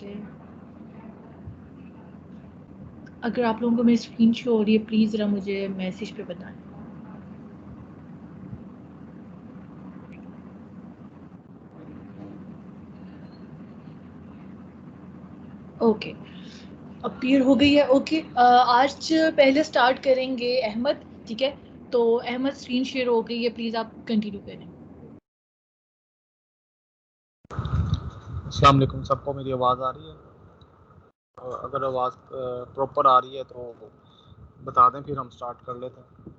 है। अगर आप लोगों को मेरी स्क्रीन शो हो रही है प्लीज़ ज़रा मुझे मैसेज पे बताएं। ओके, अपीयर हो गई है। ओके, आज पहले स्टार्ट करेंगे अहमद, ठीक है? तो अहमद स्क्रीन शेयर हो गई है, प्लीज़ आप कंटिन्यू करें। अस्सलाम वालेकुम, सबको मेरी आवाज़ आ रही है? अगर आवाज़ प्रॉपर आ रही है तो बता दें, फिर हम स्टार्ट कर लेते हैं।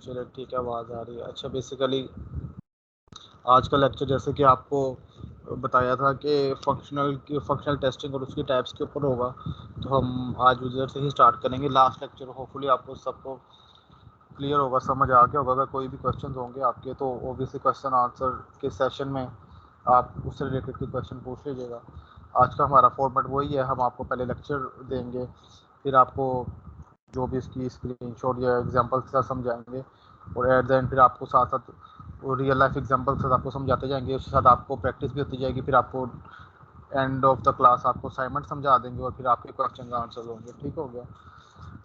चलिए ठीक है, आवाज़ आ रही है। अच्छा, बेसिकली आज का लेक्चर जैसे कि आपको बताया था कि फंक्शनल टेस्टिंग और उसकी टाइप्स के ऊपर होगा, तो हम आज उधर से ही स्टार्ट करेंगे। लास्ट लेक्चर होपफुली आपको सबको क्लियर होगा, समझ आ गया होगा। अगर कोई भी क्वेश्चन होंगे आपके तो ओबियसली क्वेश्चन आंसर के सेशन में आप उससे रिलेटेड के क्वेश्चन पूछ लीजिएगा। आज का हमारा फॉर्मेट वही है, हम आपको पहले लेक्चर देंगे, फिर आपको जो भी इसकी स्क्रीनशॉट या एग्जांपल के साथ समझाएंगे, और एट द एंड फिर आपको साथ साथ रियल लाइफ एग्जांपल के साथ आपको समझाते जाएंगे। उसके साथ आपको प्रैक्टिस भी होती जाएगी। फिर आपको एंड ऑफ द क्लास आपको असाइनमेंट समझा देंगे और फिर आपके क्वेश्चन आंसर होंगे। ठीक हो गया?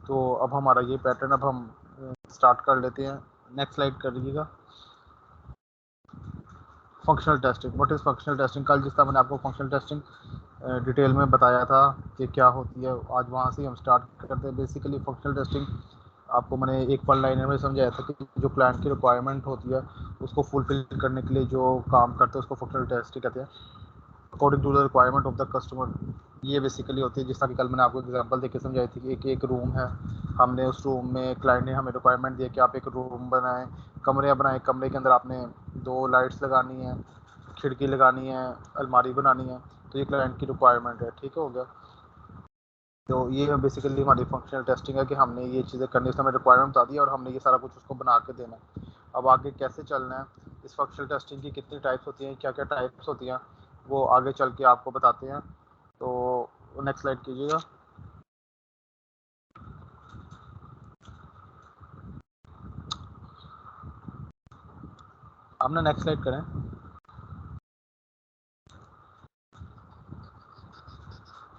तो अब हमारा ये पैटर्न, अब हम स्टार्ट कर लेते हैं। नेक्स्ट स्लाइड करिएगा। Functional testing, what is functional testing? कल जिस तरह मैंने आपको फंक्शनल टेस्टिंग डिटेल में बताया था कि क्या होती है, आज वहाँ से हम स्टार्ट करते हैं। बेसिकली फंक्शनल टेस्टिंग आपको मैंने एक वन लाइनर में समझाया था कि जो क्लाइंट की रिक्वायरमेंट होती है उसको फुलफिल करने के लिए जो काम करते हैं उसको फंक्शनल टेस्टिंग कहते हैं, according to the requirement of the customer. ये बेसिकली होती है, जिस तरह कि कल मैंने आपको एग्जांपल देके समझाई थी कि एक रूम है, हमने उस रूम में क्लाइंट ने हमें रिक्वायरमेंट दिया कि आप एक रूम बनाएं, कमरे बनाएं, कमरे के अंदर आपने 2 लाइट्स लगानी है, खिड़की लगानी है, अलमारी बनानी है। तो ये क्लाइंट की रिक्वायरमेंट है। ठीक हो गया? तो ये बेसिकली हमारी फंक्शनल टेस्टिंग है कि हमने ये चीज़ें करनी, उसने हमें रिक्वायरमेंट बता दी और हमने ये सारा कुछ उसको बना के देना है। अब आगे कैसे चलना है, इस फंक्शनल टेस्टिंग की कितनी टाइप्स होती हैं, क्या क्या टाइप्स होती हैं, वो आगे चल के आपको बताते हैं। तो नेक्स्ट स्लाइड कीजिएगा। आपने नेक्स्ट स्लाइड करें।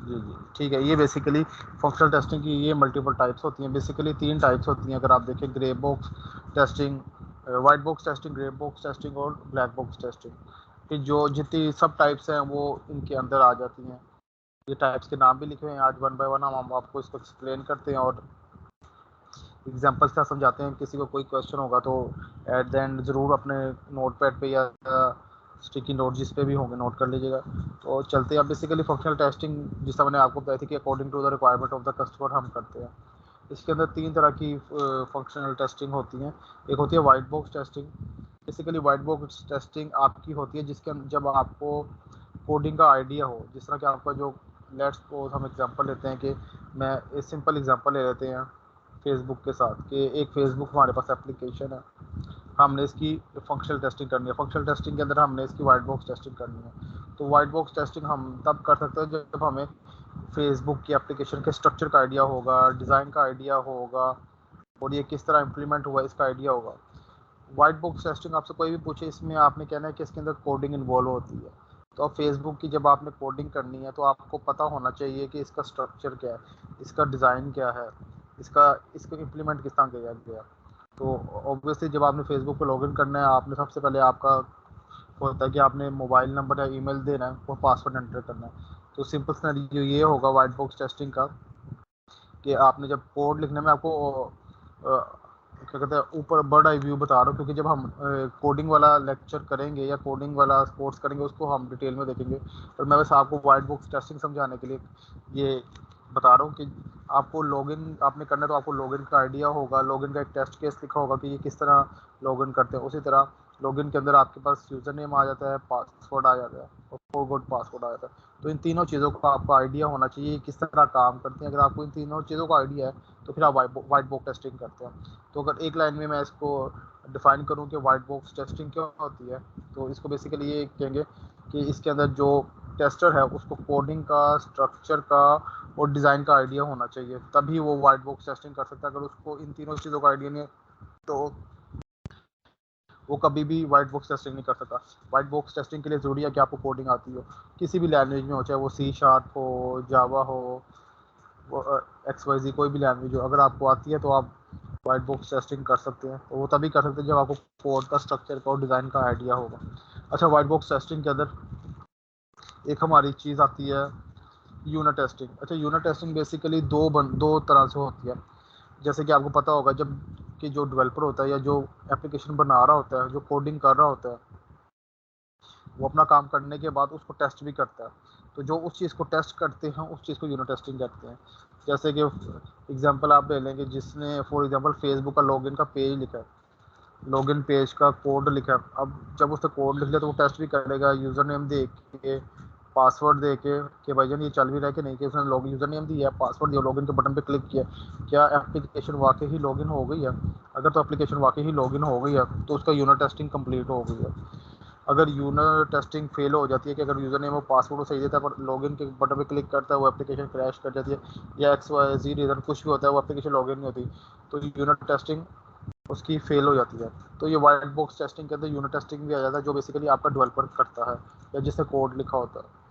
जी जी ठीक है। ये बेसिकली फंक्शनल टेस्टिंग की ये मल्टीपल टाइप्स होती हैं। बेसिकली 3 टाइप्स होती हैं। अगर आप देखें, grey box testing, white box testing, grey box testing और ब्लैक बॉक्स टेस्टिंग, कि जो जितनी सब टाइप्स हैं वो इनके अंदर आ जाती हैं। ये टाइप्स के नाम भी लिखे हुए हैं। आज वन बाय वन हम आपको इसको एक्सप्लेन करते हैं और एग्जांपल्स का समझाते हैं। किसी को कोई क्वेश्चन होगा तो एट द एंड ज़रूर अपने नोट पैड पे या स्टिकी नोट जिस पे भी होंगे नोट कर लीजिएगा। तो चलते हैं। अब बेसिकली फंक्शनल टेस्टिंग जिस तरह मैंने आपको बताई थी कि according to the requirement of the customer हम करते हैं। इसके अंदर 3 तरह की फंक्शनल टेस्टिंग होती हैं। एक होती है white box testing. Basically white box testing आपकी होती है जिसके अंदर जब आपको कोडिंग का आइडिया हो, जिस तरह कि आपका जो, लेट्स सपोज हम एग्जांपल लेते हैं कि मैं एक सिंपल एग्जांपल ले लेते हैं फेसबुक के साथ, कि एक फेसबुक हमारे पास एप्लीकेशन है, हमने इसकी फंक्शनल टेस्टिंग करनी है। फंक्शनल टेस्टिंग के अंदर हमने इसकी वाइट बॉक्स टेस्टिंग करनी है। तो वाइट बॉक्स टेस्टिंग हम तब कर सकते हैं जब हमें फेसबुक की एप्लीकेशन के स्ट्रक्चर का आइडिया होगा, डिज़ाइन का आइडिया होगा, और ये किस तरह इम्प्लीमेंट हुआ इसका आइडिया होगा। वाइट बॉक्स टेस्टिंग आपसे कोई भी पूछे, इसमें आपने कहना है कि इसके अंदर कोडिंग इन्वॉल्व होती है। तो अब फेसबुक की जब आपने कोडिंग करनी है तो आपको पता होना चाहिए कि इसका स्ट्रक्चर क्या है, इसका डिज़ाइन क्या है, इसको इम्प्लीमेंट किस तरह किया गया। तो ऑब्वियसली जब आपने फेसबुक पर लॉगिन करना है, आपने सबसे पहले आपका होता है कि आपने मोबाइल नंबर या ईमेल देना है और पासवर्ड एंटर करना है। तो सिंपल सिनेरियो ये होगा वाइट बॉक्स टेस्टिंग का, कि आपने जब कोड लिखने में आपको क्या कहते हैं, ऊपर बर्ड आई व्यू बता रहा हूँ, क्योंकि जब हम कोडिंग वाला लेक्चर करेंगे या कोडिंग वाला कोर्स करेंगे उसको हम डिटेल में देखेंगे। पर मैं बस आपको वाइट बॉक्स टेस्टिंग समझाने के लिए ये बता रहा हूँ कि आपको लॉगिन आपने करना है तो आपको लॉगिन का आइडिया होगा, लॉगिन का एक टेस्ट केस लिखा होगा कि ये किस तरह लॉगिन करते हैं। उसी तरह लॉगिन के अंदर आपके पास यूज़र नेम आ जाता है, पासवर्ड आ जाता है और फॉरगॉट पासवर्ड आ जाता है। तो इन तीनों चीज़ों का आपको आइडिया होना चाहिए किस तरह काम करते हैं। अगर आपको इन तीनों चीज़ों का आइडिया है तो फिर आप वाइट बॉक्स टेस्टिंग करते हैं। तो अगर एक लाइन में मैं इसको डिफाइन करूं कि वाइट बॉक्स टेस्टिंग क्या होती है, तो इसको बेसिकली ये कहेंगे कि इसके अंदर जो टेस्टर है उसको कोडिंग का, स्ट्रक्चर का और डिज़ाइन का आइडिया होना चाहिए, तभी वो वाइट बॉक्स टेस्टिंग कर सकता है। अगर उसको इन तीनों चीज़ों का आइडिया नहीं है तो वो कभी भी वाइट बॉक्स टेस्टिंग नहीं कर सकता। वाइट बॉक्स टेस्टिंग के लिए ज़रूरी है कि आपको कोडिंग आती हो, किसी भी लैंग्वेज में हो, चाहे वो C# हो, जावा हो, वो XYZ कोई भी लैंग्वेज हो, अगर आपको आती है तो आप वाइट बॉक्स टेस्टिंग कर सकते हैं। तो वो तभी कर सकते हैं जब आपको कोड का, स्ट्रक्चर का और डिज़ाइन का आइडिया होगा। अच्छा, वाइट बॉक्स टेस्टिंग के अंदर एक हमारी चीज़ आती है यूनिट टेस्टिंग। अच्छा, यूनिट टेस्टिंग बेसिकली दो तरह से होती है। जैसे कि आपको पता होगा, जब कि जो डेवलपर होता है या जो एप्लीकेशन बना रहा होता है, जो कोडिंग कर रहा होता है, वो अपना काम करने के बाद उसको टेस्ट भी करता है। तो जो उस चीज़ को टेस्ट करते हैं उस चीज़ को यूनिट टेस्टिंग कहते हैं। जैसे कि एग्जांपल आप ले लेंगे, जिसने फॉर एग्जांपल फेसबुक का लॉगिन का पेज लिखा है, लॉगिन पेज का कोड लिखा है। अब जब उसने कोड लिख लिया तो वो टेस्ट भी करेगा यूज़र नेम दे के, पासवर्ड दे के भाईजान ये चल भी रहा है कि नहीं, कि उसने लॉगिन यूज़र नेम दिया, पासवर्ड दिया, लॉगिन के बटन पे क्लिक किया, क्या एप्लीकेशन वाकई ही लॉगिन हो गई है। अगर तो एप्लीकेशन वाकई ही लॉगिन हो गई है तो उसका यूनिट टेस्टिंग कंप्लीट हो गई है। अगर यूनिट टेस्टिंग फेल हो जाती है कि अगर यूज़र नेम वो पासवर्ड वो सही देता है पर लॉगिन के बटन पे क्लिक करता है वो एप्लीकेशन क्रैश कर जाती है, या XYZ रीज़न कुछ भी होता है, वो एप्लीकेशन लॉगिन नहीं होती, तो यूनिट टेस्टिंग उसकी फेल हो जाती है। तो ये वाइट बॉक्स टेस्टिंग के अंदर यूनिट टेस्टिंग भी आ जाता है, जो बेसिकली आपका डेवलपर करता है या जिसने कोड लिखा होता है।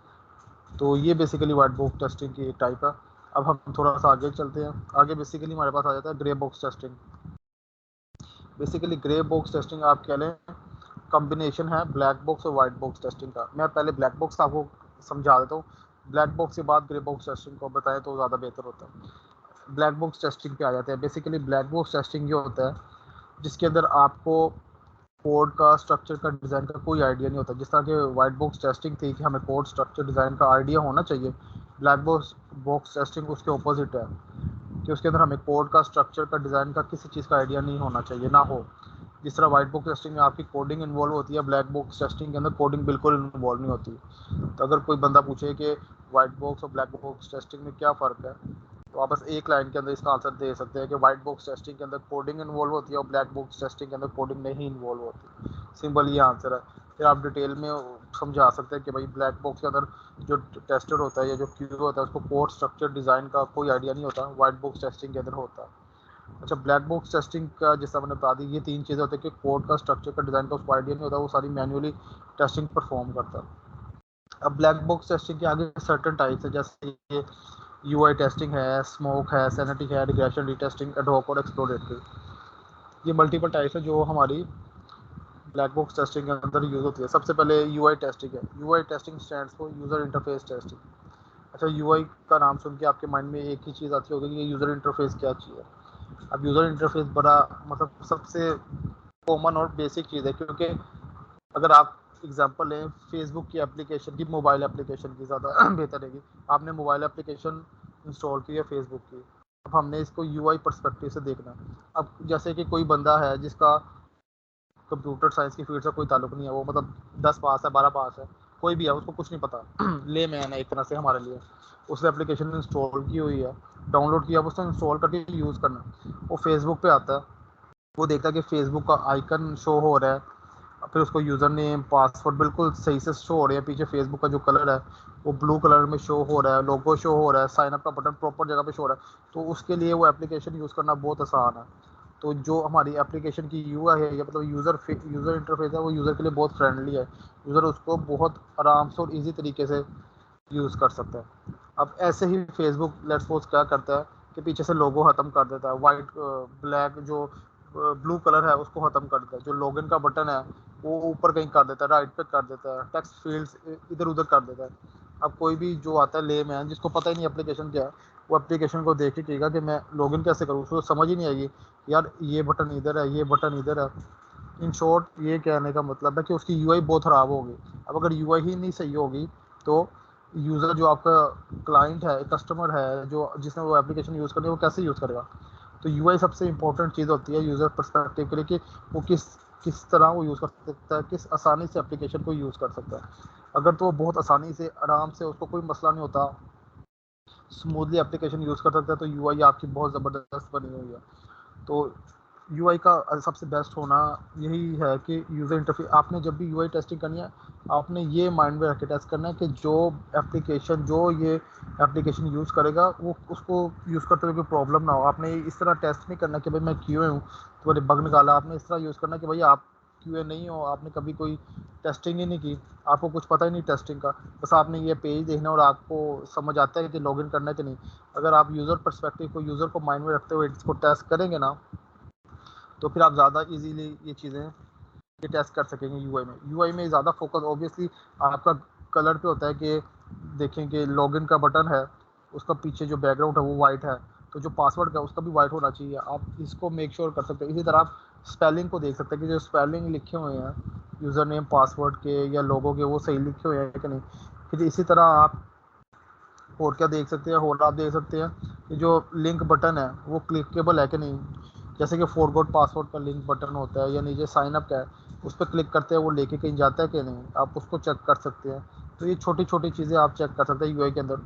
तो ये बेसिकली वाइट बॉक्स टेस्टिंग की एक टाइप है। अब हम थोड़ा सा आगे चलते हैं। आगे बेसिकली हमारे पास आ जाता है grey box testing. Basically grey box testing आप कह लें कॉम्बिनेशन है ब्लैक बॉक्स और वाइट बॉक्स टेस्टिंग का। मैं पहले ब्लैक बॉक्स आपको समझा देता हूँ, ब्लैक बॉक्स के बाद ग्रे बॉक्स टेस्टिंग को बताएं तो ज़्यादा बेहतर होता है। ब्लैक बॉक्स टेस्टिंग पे आ जाते हैं। बेसिकली ब्लैक बॉक्स टेस्टिंग ये होता है जिसके अंदर आपको कोड का, स्ट्रक्चर का, डिज़ाइन का कोई आइडिया नहीं होता। जिस तरह के वाइट बॉक्स टेस्टिंग थी कि हमें कोड, स्ट्रक्चर, डिज़ाइन का आइडिया होना चाहिए, ब्लैक बॉक्स टेस्टिंग उसके ऑपोजिट है कि उसके अंदर हमें कोड का, स्ट्रक्चर का, डिज़ाइन का किसी चीज़ का आइडिया नहीं होना चाहिए, ना हो। जिस तरह वाइट बॉक्स टेस्टिंग में आपकी कोडिंग इन्वॉल्व होती है, ब्लैक बॉक्स टेस्टिंग के अंदर कोडिंग बिल्कुल इन्वॉल्व नहीं होती। तो अगर कोई बंदा पूछे कि वाइट बॉक्स और ब्लैक बॉक्स टेस्टिंग में क्या फ़र्क है, तो आप बस एक लाइन के अंदर इसका आंसर दे सकते हैं कि वाइट बॉक्स टेस्टिंग के अंदर कोडिंग इन्वॉल्व होती है और ब्लैक बॉक्स टेस्टिंग के अंदर कोडिंग नहीं इन्वॉल्व होती। सिंपल ये आंसर है। फिर आप डिटेल में समझा सकते हैं कि भाई ब्लैक बॉक्स के अंदर जो टेस्टर होता है या जो क्यू होता है उसको कोड, स्ट्रक्चर, डिज़ाइन का कोई आइडिया नहीं होता, वाइट बॉक्स टेस्टिंग के अंदर होता है। अच्छा, ब्लैक बॉक्स टेस्टिंग का जैसा मैंने बता दी, ये तीन चीज़ें होती है कि कोड का, स्ट्रक्चर का, डिज़ाइन का उसको आइडिया नहीं होता, वो सारी मैन्युअली टेस्टिंग परफॉर्म करता है। अब ब्लैक बॉक्स टेस्टिंग के आगे सर्टेन टाइप्स है, जैसे ये UI टेस्टिंग है, स्मोक है, सैनिटी है, रिग्रेशन रीटेस्टिंग, एडहॉक और एक्सप्लोरेटरी। ये मल्टीपल टाइप्स है जो हमारी ब्लैक बॉक्स टेस्टिंग के अंदर यूज़ होती है। सबसे पहले UI टेस्टिंग है। UI testing stands for user interface testing. अच्छा, UI का नाम सुन के आपके माइंड में एक ही चीज़ आती होगी कि ये यूज़र इंटरफेस क्या चीज़ है। अब यूज़र इंटरफेस बड़ा मतलब सबसे कॉमन और बेसिक चीज़ है, क्योंकि अगर आप एग्जांपल लें फेसबुक की एप्लीकेशन की, मोबाइल एप्लीकेशन की ज़्यादा बेहतर रहेगी। आपने मोबाइल एप्लीकेशन इंस्टॉल की है फेसबुक की, अब हमने इसको UI पर्सपेक्टिव से देखना। अब जैसे कि कोई बंदा है जिसका कंप्यूटर साइंस की फील्ड से कोई ताल्लुक नहीं है, वो मतलब 10 पास है, 12 पास है, कोई भी है, उसको कुछ नहीं पता ले मैन है एक तरह से हमारे लिए। उसने एप्लीकेशन इंस्टॉल की हुई है, डाउनलोड किया, अब उसने इंस्टॉल करके यूज़ करना। वो फेसबुक पे आता है, वो देखता है कि फेसबुक का आइकन शो हो रहा है, फिर उसको यूज़र नेम, पासवर्ड बिल्कुल सही से शो हो रहे हैं, पीछे फेसबुक का जो कलर है वो ब्लू कलर में शो हो रहा है, लोगो शो हो रहा है, साइन अप का बटन प्रॉपर जगह पे शो हो रहा है, तो उसके लिए वो एप्लीकेशन यूज़ करना बहुत आसान है। तो जो हमारी एप्लीकेशन की UI है या मतलब यूज़र इंटरफेस है, वो यूज़र के लिए बहुत फ्रेंडली है। यूज़र उसको बहुत आराम से और ईजी तरीके से यूज़ कर सकता है। अब ऐसे ही फेसबुक लेट्स सपोज क्या करता है कि पीछे से लोगो ख़त्म कर देता है, वाइट ब्लैक जो ब्लू कलर है उसको ख़त्म कर देता है, जो लॉगिन का बटन है वो ऊपर कहीं कर देता है, राइट पे कर देता है, टेक्स्ट फील्ड्स इधर उधर कर देता है। अब कोई भी जो आता है लेमैन जिसको पता ही नहीं एप्लीकेशन क्या है, वो एप्लीकेशन को देख के कहेगा कि मैं लॉगिन कैसे करूँ, उसको समझ ही नहीं आएगी यार ये बटन इधर है, ये बटन इधर है। इन शॉर्ट ये कहने का मतलब है कि उसकी UI बहुत ख़राब होगी। अब अगर UI ही नहीं सही होगी तो यूज़र जो आपका क्लाइंट है, कस्टमर है, जो जिसने वो एप्लीकेशन यूज़ करनी है, वो कैसे यूज़ करेगा। तो UI सबसे इंपॉर्टेंट चीज़ होती है यूज़र पर्सपेक्टिव के लिए कि वो किस किस तरह वो यूज़ कर सकता है, किस आसानी से एप्लीकेशन को यूज़ कर सकता है। अगर तो वो बहुत आसानी से, आराम से, उसको कोई मसला नहीं होता, स्मूथली एप्लीकेशन यूज़ कर सकता है, तो UI आपकी बहुत ज़बरदस्त बनी हुई है। तो UI का सबसे बेस्ट होना यही है कि यूज़र इंटरफेस, आपने जब भी UI टेस्टिंग करनी है आपने ये माइंड में रख के टेस्ट करना है कि जो ये एप्लीकेशन यूज़ करेगा वो उसको यूज़ करते हुए कोई प्रॉब्लम ना हो। आपने इस तरह टेस्ट नहीं करना कि भाई मैं क्यों हूँ तो मैंने बग निकाला, आपने इस तरह यूज़ करना कि भाई क्यूए नहीं हो, आपने कभी कोई टेस्टिंग ही नहीं की, आपको कुछ पता ही नहीं टेस्टिंग का, बस आपने ये पेज देखना और आपको समझ आता है कि लॉगिन करना है कि नहीं, अगर आप यूज़र पर्सपेक्टिव को, यूज़र को माइंड में रखते हुए इसको टेस्ट करेंगे ना, तो फिर आप ज़्यादा इजीली ये चीज़ें ये टेस्ट कर सकेंगे। यूआई में ज़्यादा फोकस ऑब्वियसली आपका कलर पे होता है कि देखें कि लॉगिन का बटन है, उसका पीछे जो बैकग्राउंड है वो वाइट है, तो जो पासवर्ड का उसका भी वाइट होना चाहिए। आप इसको मेक श्योर कर सकते हैं। इसी तरह आप स्पेलिंग को देख सकते हैं कि जो स्पेलिंग लिखे हुए हैं यूज़र नेम पासवर्ड के या लोगों के, वो सही लिखे हुए हैं कि नहीं। फिर इसी तरह आप और क्या देख सकते हैं, और आप देख सकते हैं कि जो लिंक बटन है वो क्लिकेबल है कि नहीं, जैसे कि फॉरगॉट पासवर्ड का लिंक बटन होता है या नीचे साइन अप का है, उस पर क्लिक करते हैं वो लेके कहीं जाता है कि नहीं, आप उसको चेक कर सकते हैं। तो ये छोटी छोटी चीज़ें आप चेक कर सकते हैं यूआई के अंदर।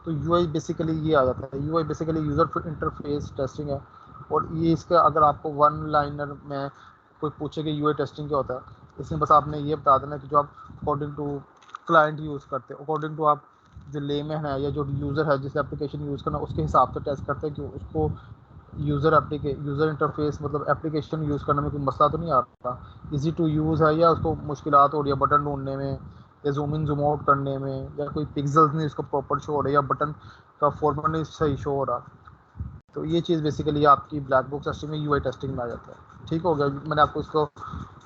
तो यूआई बेसिकली ये आ जाता है, UI basically user interface testing है। और ये इसका अगर आपको वन लाइनर में कोई पूछे कि यूआई टेस्टिंग क्या होता है, इसमें बस आपने ये बता देना कि जो आप अकॉर्डिंग टू क्लाइंट यूज़ करते हैं, अकॉर्डिंग टू आप जो लेमैन है या जो यूज़र है जिस एप्लीकेशन यूज़ करना, उसके हिसाब से टेस्ट करते हैं कि उसको यूज़र इंटरफेस मतलब एप्लीकेशन यूज़ करने में कोई मसला तो नहीं आ रहा, इजी टू यूज़ है, या उसको मुश्किलात हो रही है बटन ढूंढने में या जूम इन जूम आउट करने में, या कोई पिक्सल्स नहीं उसको प्रॉपर शो हो रहा है, या बटन का फॉर्मेट नहीं सही शो हो रहा। तो ये चीज़ बेसिकली आपकी ब्लैक बॉक्स टेस्टिंग में, यूआई टेस्टिंग में आ जाता है। ठीक हो गया। मैंने आपको इसको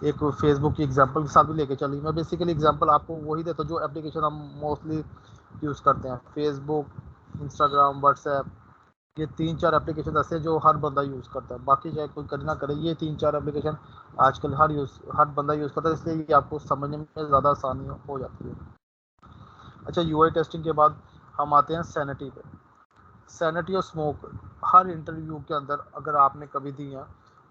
एक फेसबुक की एग्जांपल के साथ भी लेके चली। मैं बेसिकली एग्जांपल आपको वही देता हूँ जो एप्लीकेशन हम मोस्टली यूज़ करते हैं, फेसबुक, इंस्टाग्राम, व्हाट्सएप, ये 3-4 एप्लीकेशन ऐसे हैं जो हर बंदा यूज़ करता है। बाकी चाहे कोई करे ना करे, ये 3-4 एप्लीकेशन आजकल हर बंदा यूज़ करता है, इसलिए ये आपको समझने में ज़्यादा आसानी हो जाती है। अच्छा, यूआई टेस्टिंग के बाद हम आते हैं सैनिटी पे। सैनिटी और स्मोक, हर इंटरव्यू के अंदर अगर आपने कभी दी है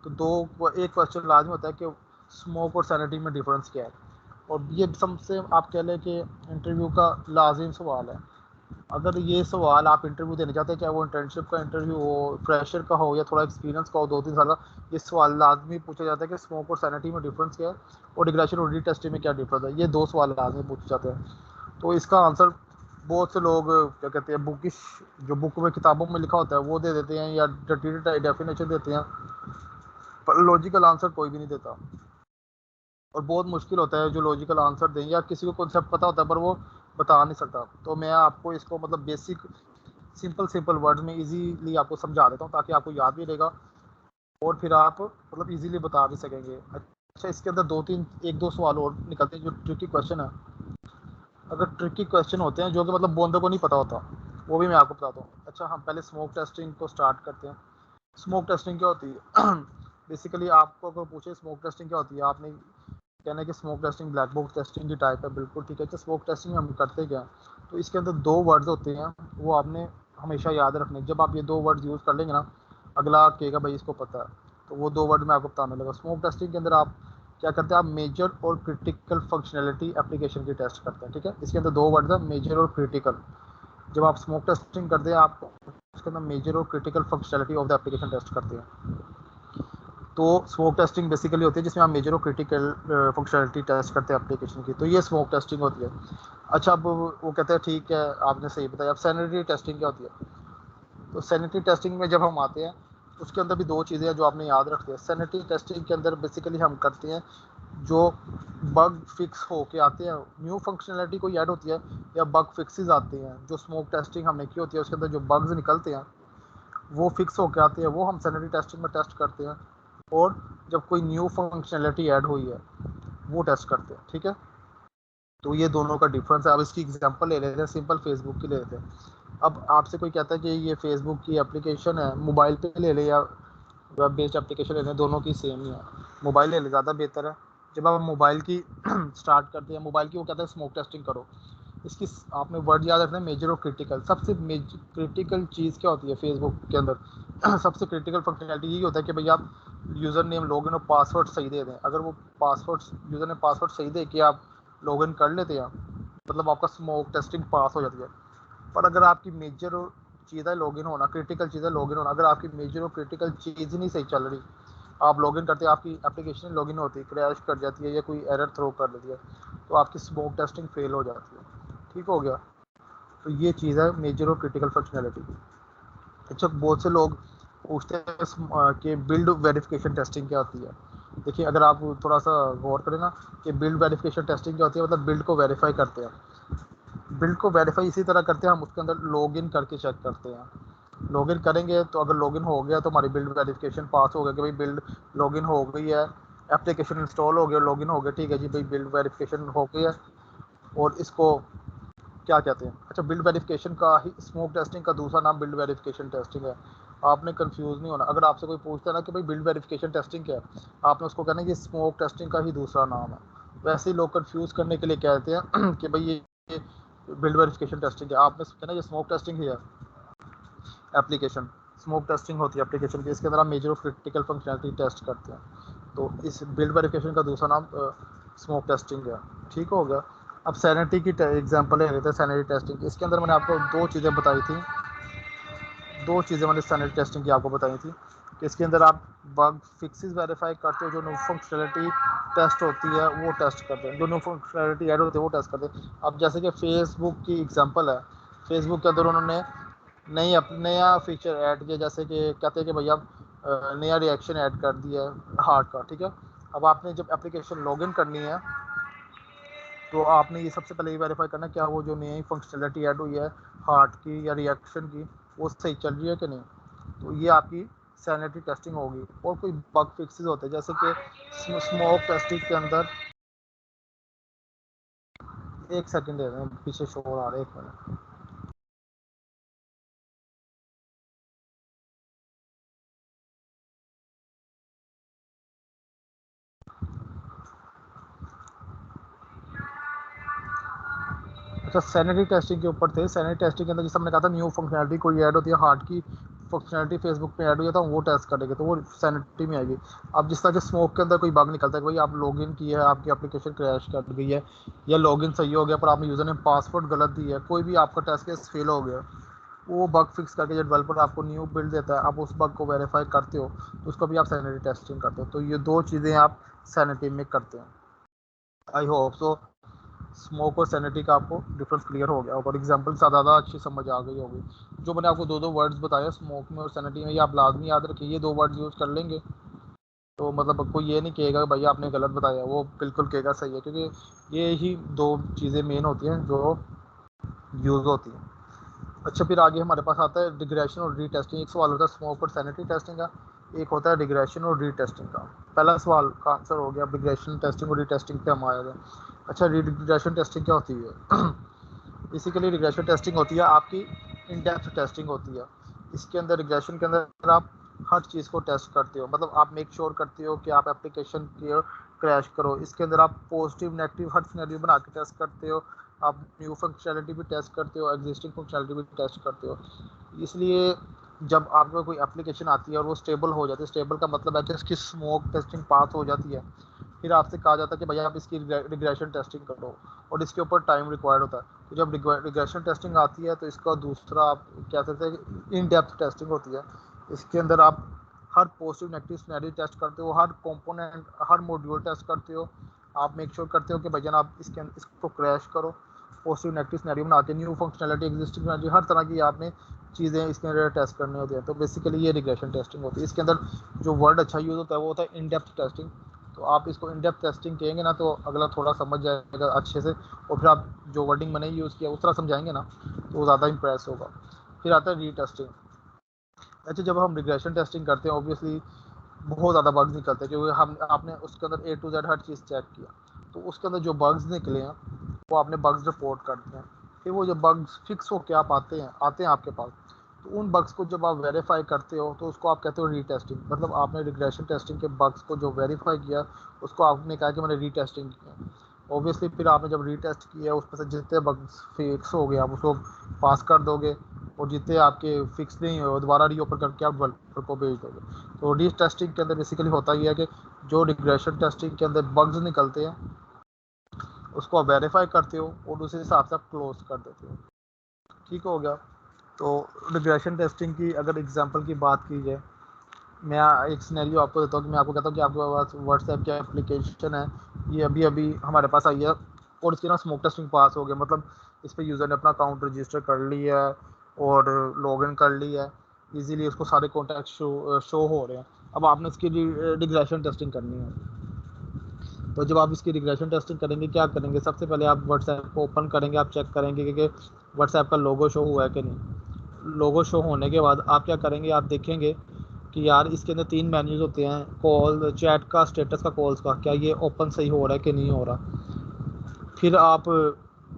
तो एक क्वेश्चन लाजमी होता है कि स्मोक और सैनिटी में डिफरेंस क्या है। और ये सबसे आप कह लें कि इंटरव्यू का लाजिम सवाल है। अगर ये सवाल आप इंटरव्यू देने चाहते हैं, चाहे वो इंटर्नशिप का इंटरव्यू हो, फ्रेशर का हो, या थोड़ा एक्सपीरियंस का हो 2-3 साल का, ये सवाल लाजमी पूछा जाता है कि स्मोक और सैनिटी में डिफरेंस क्या है और रिग्रेशन और रीटेस्टिंग में क्या डिफरेंस है। ये 2 सवाल लाजमी पूछे जाते हैं। तो इसका आंसर बहुत से लोग क्या कहते हैं, बुकिश जो बुक में किताबों में लिखा होता है वो दे देते हैं, या डेफिनेशन देते हैं, पर लॉजिकल आंसर कोई भी नहीं देता। और बहुत मुश्किल होता है जो लॉजिकल आंसर दें, या किसी को कॉन्सेप्ट पता होता है पर वो बता नहीं सकता। तो मैं आपको इसको मतलब बेसिक सिंपल वर्ड्स में इजीली आपको समझा देता हूँ ताकि आपको याद भी रहेगा और फिर आप मतलब इजीली बता भी सकेंगे। अच्छा, इसके अंदर 1-2 सवाल और निकलते हैं जो ट्रिकी क्वेश्चन है। अगर ट्रिकी क्वेश्चन होते हैं जो कि मतलब बंदे को नहीं पता होता, वो भी मैं आपको बताता हूँ। अच्छा, हम पहले स्मोक टेस्टिंग को स्टार्ट करते हैं। स्मोक टेस्टिंग क्या होती है? बेसिकली आपको अगर पूछे स्मोक टेस्टिंग क्या होती है, आपने कहना है कि smoke testing black box testing की टाइप है। बिल्कुल ठीक है। तो स्मोक टेस्टिंग हम करते क्या, तो इसके अंदर 2 वर्ड्स होते हैं, वो आपने हमेशा याद रखने। जब आप ये 2 वर्ड्स यूज़ कर लेंगे ना, अगला कहेगा भाई इसको पता है। तो वो 2 वर्ड मैं आपको बताने लगा। स्मोक टेस्टिंग के अंदर आप क्या करते हैं, आप मेजर और क्रिटिकल फंक्शनैलिटी एप्लीकेशन की टेस्ट करते हैं। ठीक है, इसके अंदर 2 वर्ड है, मेजर और क्रिटिकल। जब आप स्मोक टेस्टिंग करते हैं, आप उसके अंदर मेजर और critical functionality of the application test करते हैं। तो स्मोक टेस्टिंग बेसिकली होती है जिसमें आप मेजर और क्रिटिकल फंक्शनैलिटी टेस्ट करते हैं एप्लीकेशन की, तो ये स्मोक टेस्टिंग होती है। अच्छा, अब वो कहते हैं ठीक है आपने सही बताया। अब सैनिटरी टेस्टिंग क्या होती है, तो सैनिटरी टेस्टिंग में जब हम आते हैं उसके अंदर भी 2 चीज़ें हैं जो आपने याद रखते हैं। सैनिटरी टेस्टिंग के अंदर बेसिकली हम करते हैं जो बग फिक्स हो के आते हैं, न्यू फंक्शनैलिटी कोई ऐड होती है या बग फिक्सेस आते हैं, जो स्मोक टेस्टिंग हमने की होती है उसके अंदर जो बग्स निकलते हैं वो फिक्स होके आते हैं, वो हम सैनिटरी टेस्टिंग में टेस्ट करते हैं। और जब कोई न्यू फंक्शनैलिटी ऐड हुई है वो टेस्ट करते हैं। ठीक है, तो ये दोनों का डिफरेंस है। अब इसकी एग्जांपल ले लेते हैं, सिंपल फेसबुक की ले लेते हैं। अब आपसे कोई कहता है कि ये फेसबुक की एप्लीकेशन है, मोबाइल पे ले ले या वेब बेस्ड एप्लीकेशन ले लें, दोनों की सेम ही है, मोबाइल ले ले ज़्यादा बेहतर है। जब आप मोबाइल की स्टार्ट करते हैं, मोबाइल की वो कहता है स्मोक टेस्टिंग करो। इसकी आपने वर्ड याद रखना है, मेजर और क्रिटिकल। सबसे क्रिटिकल चीज़ क्या होती है फेसबुक के अंदर? सबसे क्रिटिकल फंक्शनैलिटी यही होता है कि भैया आप यूज़र नेम, लॉगिन और पासवर्ड सही दे दें। अगर वो पासवर्ड यूज़र ने पासवर्ड सही दे के आप लॉगिन कर लेते हैं, मतलब आपका स्मोक टेस्टिंग पास हो जाती है। पर अगर आपकी मेजर चीज़ है लॉगिन होना, क्रिटिकल चीज़ है लॉगिन होना, अगर आपकी मेजर और क्रिटिकल चीज़ ही नहीं सही चल रही, आप लॉगिन करते हैं, आपकी एप्लीकेशन लॉगिन होती है, क्रैश कर जाती है या कोई एरर थ्रो कर देती है, तो आपकी स्मोक टेस्टिंग फेल हो जाती है। ठीक हो गया। तो ये चीज़ है मेजर और क्रिटिकल फंक्शनैलिटी। अच्छा, बहुत से लोग पूछते हैं कि बिल्ड वेरिफिकेशन टेस्टिंग क्या होती है। देखिए अगर आप थोड़ा सा गौर करें ना कि बिल्ड वेरिफिकेशन टेस्टिंग क्या होती है, मतलब बिल्ड को वेरीफाई करते हैं। बिल्ड को वेरीफाई इसी तरह करते हैं, हम उसके अंदर लॉगिन करके चेक करते हैं। लॉगिन करेंगे तो अगर लॉगिन हो गया तो हमारी बिल्ड वेरिफिकेशन पास हो गया कि भाई बिल्ड लॉगिन हो गई है, एप्लीकेशन इंस्टॉल हो गया, लॉगिन हो गया, ठीक है जी भाई बिल्ड वेरिफिकेशन हो गई है। और इसको क्या कहते हैं, अच्छा बिल्ड वेरिफिकेशन का ही स्मोक टेस्टिंग का दूसरा नाम बिल्ड वेरिफिकेशन टेस्टिंग है। आपने कंफ्यूज नहीं होना, अगर आपसे कोई पूछता है ना कि भाई बिल्ड वेरिफिकेशन टेस्टिंग क्या है, आपने उसको कहना है ये स्मोक टेस्टिंग का ही दूसरा नाम है। वैसे ही लोग कंफ्यूज करने के लिए कहते हैं कि भाई ये बिल्ड वेरिफिकेशन टेस्टिंग है, आपने कहना ये स्मोक टेस्टिंग ही है। एप्लीकेशन स्मोक टेस्टिंग होती है एप्लीकेशन की, इसके अंदर आप मेजर और क्रिटिकल फंक्शनलिटी टेस्ट करते हैं। तो इस बिल्ड वेरिफिकेशन का दूसरा नाम स्मोक टेस्टिंग है। ठीक हो गया। अब सैनिटी की एग्जांपल ले लेते हैं, सैनिटी टेस्टिंग। इसके अंदर मैंने आपको दो चीज़ें बताई थी, दो चीज़ें मैंने सैनिटी टेस्टिंग की आपको बताई थी कि इसके अंदर आप बग फिक्सेस वेरीफाई करते हो, जो न्यू फंक्शनलिटी टेस्ट होती है वो टेस्ट करते हैं, जो न्यू फंक्शनलिटी ऐड होती है वो टेस्ट करते हैं। अब जैसे कि फेसबुक की एग्जांपल है, फेसबुक के अंदर उन्होंने नया फीचर ऐड किया, जैसे कि कहते हैं कि भैया नया रिएक्शन ऐड कर दिया है हार्ट का, ठीक है। अब आपने जब एप्लीकेशन लॉगिन करनी है तो आपने ये सबसे पहले ये वेरीफाई करना क्या वो जो नई फंक्शनलिटी ऐड हुई है हार्ट की या रिएक्शन की वो सही चल रही है कि नहीं। तो ये आपकी सैनिटी टेस्टिंग होगी। और कोई बग फिक्सेस होते हैं जैसे कि स्मोक टेस्टिंग के अंदर, एक सेकंड दे रहे हैं पीछे शोर आ रहा है, एक मिनट। अच्छा सैनिटी टेस्टिंग के ऊपर थे, सैनिटी टेस्टिंग के अंदर जैसे हमने कहा था न्यू फंक्शनलिटी कोई ऐड होती है, हार्ट की फंक्शनलिटी फेसबुक पे ऐड हुई है तो हम वो टेस्ट करेंगे तो वो सैनिटी में आएगी। अब जिस तरह के स्मोक के अंदर कोई बग निकलता है कि भाई आप लॉगिन किया है, आपकी एप्लीकेशन क्रैश कर गई है या लॉगिन सही हो गया पर आपने यूज़र ने पासवर्ड गलत दी है, कोई भी आपका टेस्ट केस फेल हो गया, वो बग फिक्स करके जो डेवलपर आपको न्यू बिल्ड देता है आप उस बग को वेरीफाई करते हो तो उसको भी आप सैनिटी टेस्टिंग करते हो। तो ये दो चीज़ें आप सैनिटी में करते हैं। आई होप सो स्मोक और सैनिटी का आपको डिफरेंस क्लियर हो गया होगा और एग्जांपल से ज़्यादा अच्छी समझ आ गई होगी। जो मैंने आपको दो दो वर्ड्स बताए स्मोक में और सैनिटी में, ये आप लाजमी याद रखिए, ये दो वर्ड्स यूज़ कर लेंगे तो मतलब कोई ये नहीं कहेगा कि भैया आपने गलत बताया, वो बिल्कुल कहेगा सही है, क्योंकि ये ही दो चीज़ें मेन होती हैं जो यूज़ होती हैं। अच्छा फिर आगे हमारे पास आता है डिग्रेशन और रीटेस्टिंग। एक सवाल होता है स्मोक और सैनिटरी टेस्टिंग का, एक होता है डिग्रेशन और रीटेस्टिंग का। पहला सवाल का आंसर हो गया, डिग्रेशन टेस्टिंग और रीटेस्टिंग पे हम आया था। अच्छा डिग्रेशन टेस्टिंग क्या होती है? बेसिकली रिग्रेशन टेस्टिंग होती है आपकी इन डेप्थ टेस्टिंग होती है। इसके अंदर रिग्रेशन के अंदर आप हर चीज़ को टेस्ट करते हो, मतलब आप मेक श्योर करते हो कि आप एप्लीकेशन की क्रैश करो। इसके अंदर आप पॉजिटिव नेगेटिव हर सिनेरियो बना के टेस्ट करते हो, आप न्यू फंक्शनलिटी भी टेस्ट करते हो, एग्जिस्टिंग फंक्शनलिटी भी टेस्ट करते हो। इसलिए जब आपको कोई एप्लीकेशन आती है और वो स्टेबल हो जाती है, स्टेबल का मतलब है कि इसकी स्मोक टेस्टिंग पास हो जाती है, फिर आपसे कहा जाता है कि भैया आप इसकी रिग्रेशन टेस्टिंग करो और इसके ऊपर टाइम रिक्वायर्ड होता है। तो जब रिग्रेशन टेस्टिंग आती है तो इसका दूसरा आप क्या कहते हैं इन डेप्थ टेस्टिंग होती है। इसके अंदर आप हर पॉजिटिव नेगेटिव सिनेरियो टेस्ट करते हो, हर कंपोनेंट हर मॉड्यूल टेस्ट करते हो। आप मेक श्योर करते हो कि भैया आप इसको क्रैश करो, पॉजिटिव नेगेटिव सिनेरियो बना के न्यू फंक्शनलिटी एग्जिस्टिंग फंक्शनलिटी हर तरह की आपने चीज़ें इसके अंदर टेस्ट करनी होती है। तो बेसिकली ये रिग्रेशन टेस्टिंग होती है। इसके अंदर जो वर्ड अच्छा यूज़ होता है वो होता है इन डेप्थ टेस्टिंग। तो आप इसको इन डेप्थ टेस्टिंग कहेंगे ना तो अगला थोड़ा समझ जाएगा अच्छे से, और फिर आप जो वर्डिंग मैंने यूज़ किया उस तरह समझाएंगे ना तो वो ज़्यादा इंप्रेस होगा। फिर आता है रीटेस्टिंग। अच्छा जब हम रिग्रेशन टेस्टिंग करते हैं ऑब्वियसली बहुत ज़्यादा बग्स निकलते हैं, क्योंकि हम आपने उसके अंदर ए टू जेड हर चीज़ चेक किया, तो उसके अंदर जो बग्स निकले हैं वो आपने बग्स रिपोर्ट कर दिए हैं। फिर वो जो बग्स फिक्स होकर आप आते हैं आपके पास, तो उन बग्स को जब आप वेरीफाई करते हो तो उसको आप कहते हो रीटेस्टिंग। मतलब आपने रिग्रेशन टेस्टिंग के बग्स को जो वेरीफाई किया उसको आपने कहा कि मैंने रीटेस्टिंग किया। ऑब्वियसली फिर आपने जब रीटेस्ट किया उसमें से जितने बग्स फिक्स हो गए आप उसको पास कर दोगे, और जितने आपके फिक्स नहीं हुए दोबारा रीओपन करके आप डेवलपर को भेज दोगे। तो रीटेस्टिंग के अंदर बेसिकली होता ही है कि जो रिग्रेशन टेस्टिंग के अंदर बग्स निकलते हैं उसको आप वेरीफाई करते हो और उसी हिसाब से आप क्लोज कर देते हो। ठीक हो गया। तो रिग्रेशन टेस्टिंग की अगर एग्जांपल की बात की जाए, मैं एक सिनेरियो आपको देता हूँ कि मैं आपको कहता हूँ कि आपके पास व्हाट्सएप की एप्लीकेशन है, ये अभी अभी हमारे पास आई है और इसकी ना स्मोक टेस्टिंग पास हो गया, मतलब इस पर यूज़र ने अपना अकाउंट रजिस्टर कर लिया है और लॉगिन कर लिया है, इजीली उसको सारे कॉन्टैक्ट शो हो रहे हैं। अब आपने इसकी रिग्रेशन टेस्टिंग करनी है। तो जब आप इसकी रिग्रेशन टेस्टिंग करेंगे, क्या करेंगे, सबसे पहले आप व्हाट्सएप को ओपन करेंगे, आप चेक करेंगे कि व्हाट्सएप का लोगो शो हुआ है कि नहीं। लोगो शो होने के बाद आप क्या करेंगे, आप देखेंगे कि यार इसके अंदर 3 मेन्यूज होते हैं, कॉल, चैट का, स्टेटस का, कॉल्स का, क्या ये ओपन सही हो रहा है कि नहीं हो रहा। फिर आप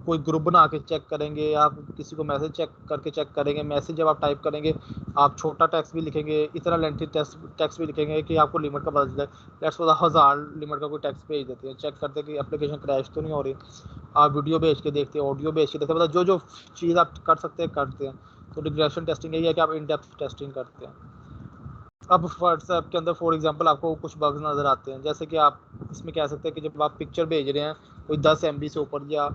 कोई ग्रुप बना के चेक करेंगे, आप किसी को मैसेज चेक करेंगे। मैसेज जब आप टाइप करेंगे, आप छोटा टेक्स्ट भी लिखेंगे, इतना लेंथी टेक्स्ट भी लिखेंगे कि आपको लिमिट का पता चल जाए। लेट्स सपोज 1000 लिमिट का कोई टेक्स्ट भेज देते हैं, चेक करते हैं कि एप्लीकेशन क्रैश तो नहीं हो रही। आप वीडियो भेज के देखते हैं, ऑडियो भेज के देखते हैं, मतलब जो चीज़ आप कर सकते हैं करते हैं। तो रिग्रेशन टेस्टिंग यही है कि आप इन डेप्थ टेस्टिंग करते हैं। अब व्हाट्सएप के अंदर फॉर एग्जांपल आपको कुछ बग्स नज़र आते हैं, जैसे कि आप इसमें कह सकते हैं कि जब आप पिक्चर भेज रहे हैं कोई 10 MB से ऊपर या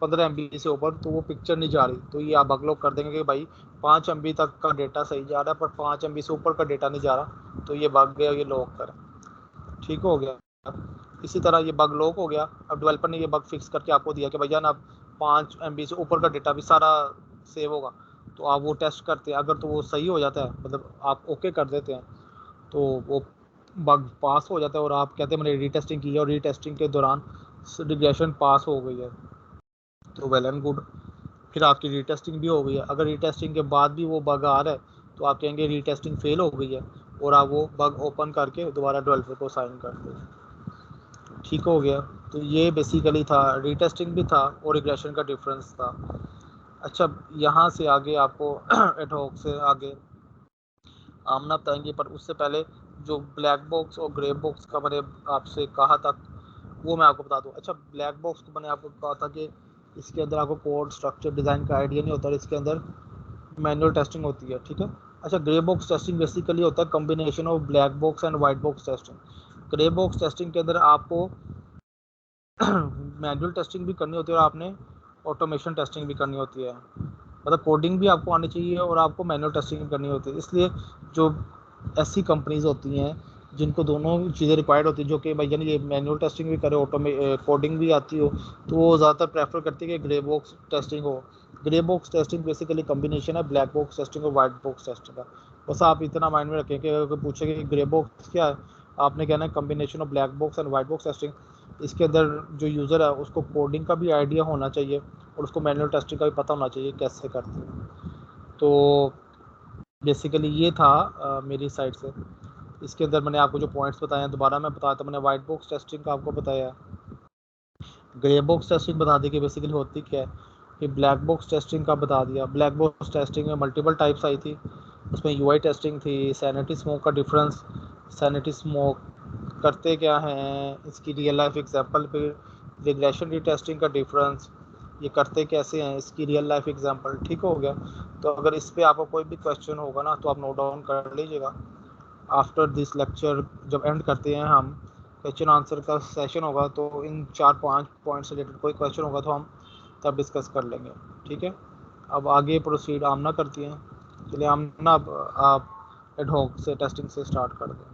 15 MB से ऊपर, तो वो पिक्चर नहीं जा रही, तो ये आप बग लॉक कर देंगे कि भाई 5 MB तक का डेटा सही जा रहा है पर 5 MB से ऊपर का डेटा नहीं जा रहा, तो ये बग गया, ये लॉक कर। ठीक हो गया। इसी तरह ये बग लॉक हो गया। अब डेवलपर ने ये बग फिक्स करके आपको दिया कि भैया ना 5 MB से ऊपर का डेटा भी सारा सेव होगा। तो आप वो टेस्ट करते हैं, अगर तो वो सही हो जाता है, मतलब आप ओके कर देते हैं, तो वो बग पास हो जाता है और आप कहते हैं मैंने रीटेस्टिंग की है और रीटेस्टिंग के दौरान रिग्रेशन पास हो गई है, तो वेल एंड गुड। फिर आपकी रीटेस्टिंग भी हो गई है। अगर रीटेस्टिंग के बाद भी वो बग आ रहा है तो आप कहेंगे रीटेस्टिंग फेल हो गई है और आप वो बग ओपन करके दोबारा डेवलपर को साइन कर दें। ठीक हो गया। तो ये बेसिकली था, रीटेस्टिंग भी था और रिग्रेशन का डिफरेंस था। अच्छा, यहाँ से आगे आपको एडहॉक से आगे आमना बताएंगे, पर उससे पहले जो ब्लैक बॉक्स और ग्रे बॉक्स का मैंने आपसे कहा था वो मैं आपको बता दूं। अच्छा, ब्लैक बॉक्स को मैंने आपको कहा था कि इसके अंदर आपको कोड, स्ट्रक्चर, डिज़ाइन का आइडिया नहीं होता और इसके अंदर मैनुअल टेस्टिंग होती है। ठीक है। अच्छा, ग्रे बॉक्स टेस्टिंग बेसिकली होता है combination of black box and white box testing. Grey box testing के अंदर आपको मैनुअल टेस्टिंग भी करनी होती है और आपने ऑटोमेशन टेस्टिंग भी करनी होती है, मतलब कोडिंग भी आपको आनी चाहिए और आपको मैनुअल टेस्टिंग भी करनी होती है। इसलिए जो ऐसी कंपनीज होती हैं जिनको दोनों चीज़ें रिक्वायर्ड होती है, जो कि भैया ये मैनुअल टेस्टिंग भी करे, कोडिंग भी आती हो, तो वो ज़्यादातर प्रेफर करती है कि ग्रे बॉक्स टेस्टिंग हो। Grey box testing basically combination है ब्लैक बॉक्स टेस्टिंग और वाइट बॉक्स टेस्टिंग का। बस आप इतना माइंड में रखें कि अगर पूछे कि ग्रे बॉक्स क्या है, आपने कहना है combination of black box and white box testing. इसके अंदर जो यूज़र है उसको कोडिंग का भी आइडिया होना चाहिए और उसको मैनुअल टेस्टिंग का भी पता होना चाहिए कैसे करते हैं। तो बेसिकली ये था मेरी साइड से। इसके अंदर मैंने आपको जो पॉइंट्स बताए हैं दोबारा मैं बताया था। मैंने वाइट बॉक्स टेस्टिंग का आपको बताया, ग्रे बॉक्स टेस्टिंग बता दी कि बेसिकली होती क्या है, कि ब्लैक बॉक्स टेस्टिंग का बता दिया। ब्लैक बॉक्स टेस्टिंग में मल्टीपल टाइप्स आई थी, उसमें यूआई टेस्टिंग थी, सैनिटी स्मोक का डिफरेंस, सैनिटी स्मोक करते क्या हैं, इसकी रियल लाइफ एग्जांपल, फिर रिग्रेशन टेस्टिंग का डिफरेंस, ये करते कैसे हैं, इसकी रियल लाइफ एग्जांपल। ठीक हो गया। तो अगर इस पर आपको कोई भी क्वेश्चन होगा ना तो आप नोट डाउन कर लीजिएगा। आफ्टर दिस लेक्चर जब एंड करते हैं हम, क्वेश्चन आंसर का सेशन होगा, तो इन 4-5 पॉइंट से रिलेटेड कोई क्वेश्चन होगा तो हम तब डिस्कस कर लेंगे। ठीक है। अब आगे प्रोसीड आमना करती हैं। चलिए आमना, अब आप एडहॉक से टेस्टिंग से स्टार्ट कर दें।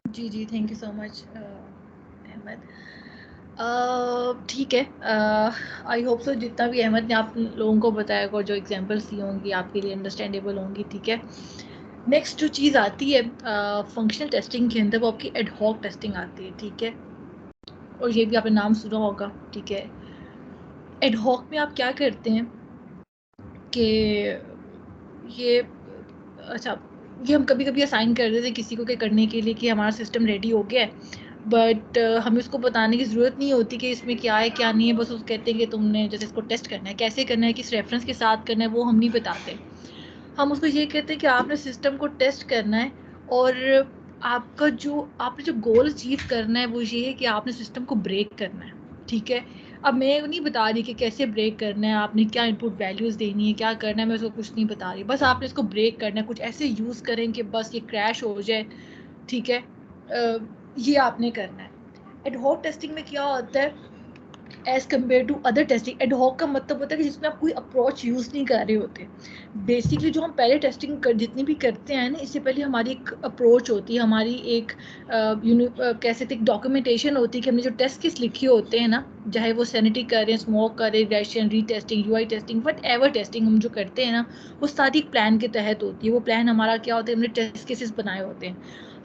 जी जी, thank you so much Ahmed. ठीक है, आई होप सो जितना भी अहमद ने आप लोगों को बताया और जो एग्जांपल्स दी होंगी आपके लिए अंडरस्टैंडेबल होंगी। ठीक है। नेक्स्ट जो चीज़ आती है फंक्शनल टेस्टिंग के अंदर, वो आपकी एडहॉक टेस्टिंग आती है। ठीक है। और ये भी आपने नाम सुना होगा। ठीक है। एडहॉक में आप क्या करते हैं कि ये, अच्छा, ये हम कभी कभी असाइन कर देते किसी को करने के लिए कि हमारा सिस्टम रेडी हो गया है, बट हमें उसको बताने की ज़रूरत नहीं होती कि इसमें क्या है क्या नहीं है। बस उसको कहते हैं कि तुमने जैसे इसको टेस्ट करना है, कैसे करना है, किस रेफरेंस के साथ करना है, वो हम नहीं बताते। हम उसको ये कहते हैं कि आपने सिस्टम को टेस्ट करना है और आपने जो गोल अचीव करना है वो ये है कि आपने सिस्टम को ब्रेक करना है। ठीक है। अब मैं नहीं बता रही कि कैसे ब्रेक करना है, आपने क्या इनपुट वैल्यूज़ देनी है, क्या करना है, मैं उसको कुछ नहीं बता रही। बस आपने इसको ब्रेक करना है, कुछ ऐसे यूज़ करें कि बस ये क्रैश हो जाए। ठीक है। ये आपने करना है। एडहॉक टेस्टिंग में क्या होता है as compare to other testing. Ad hoc का मतलब होता है कि जिसमें आप कोई अप्रोच यूज़ नहीं कर रहे होते। बेसिकली जो हम पहले टेस्टिंग जितनी भी करते हैं ना, इससे पहले हमारी एक अप्रोच होती है, हमारी एक कह सकते एक डॉक्यूमेंटेशन होती है कि हमने जो टेस्ट केस लिखे होते हैं ना, चाहे वो सैनिटरी कर रहे हैं, स्मोक कर रहे हैं, regression, retesting, UI testing, what ever testing हम जो करते हैं ना, वो सारी एक प्लान के तहत होती है। वो प्लान हमारा क्या होता है, हमने टेस्ट केसेस बनाए होते हैं,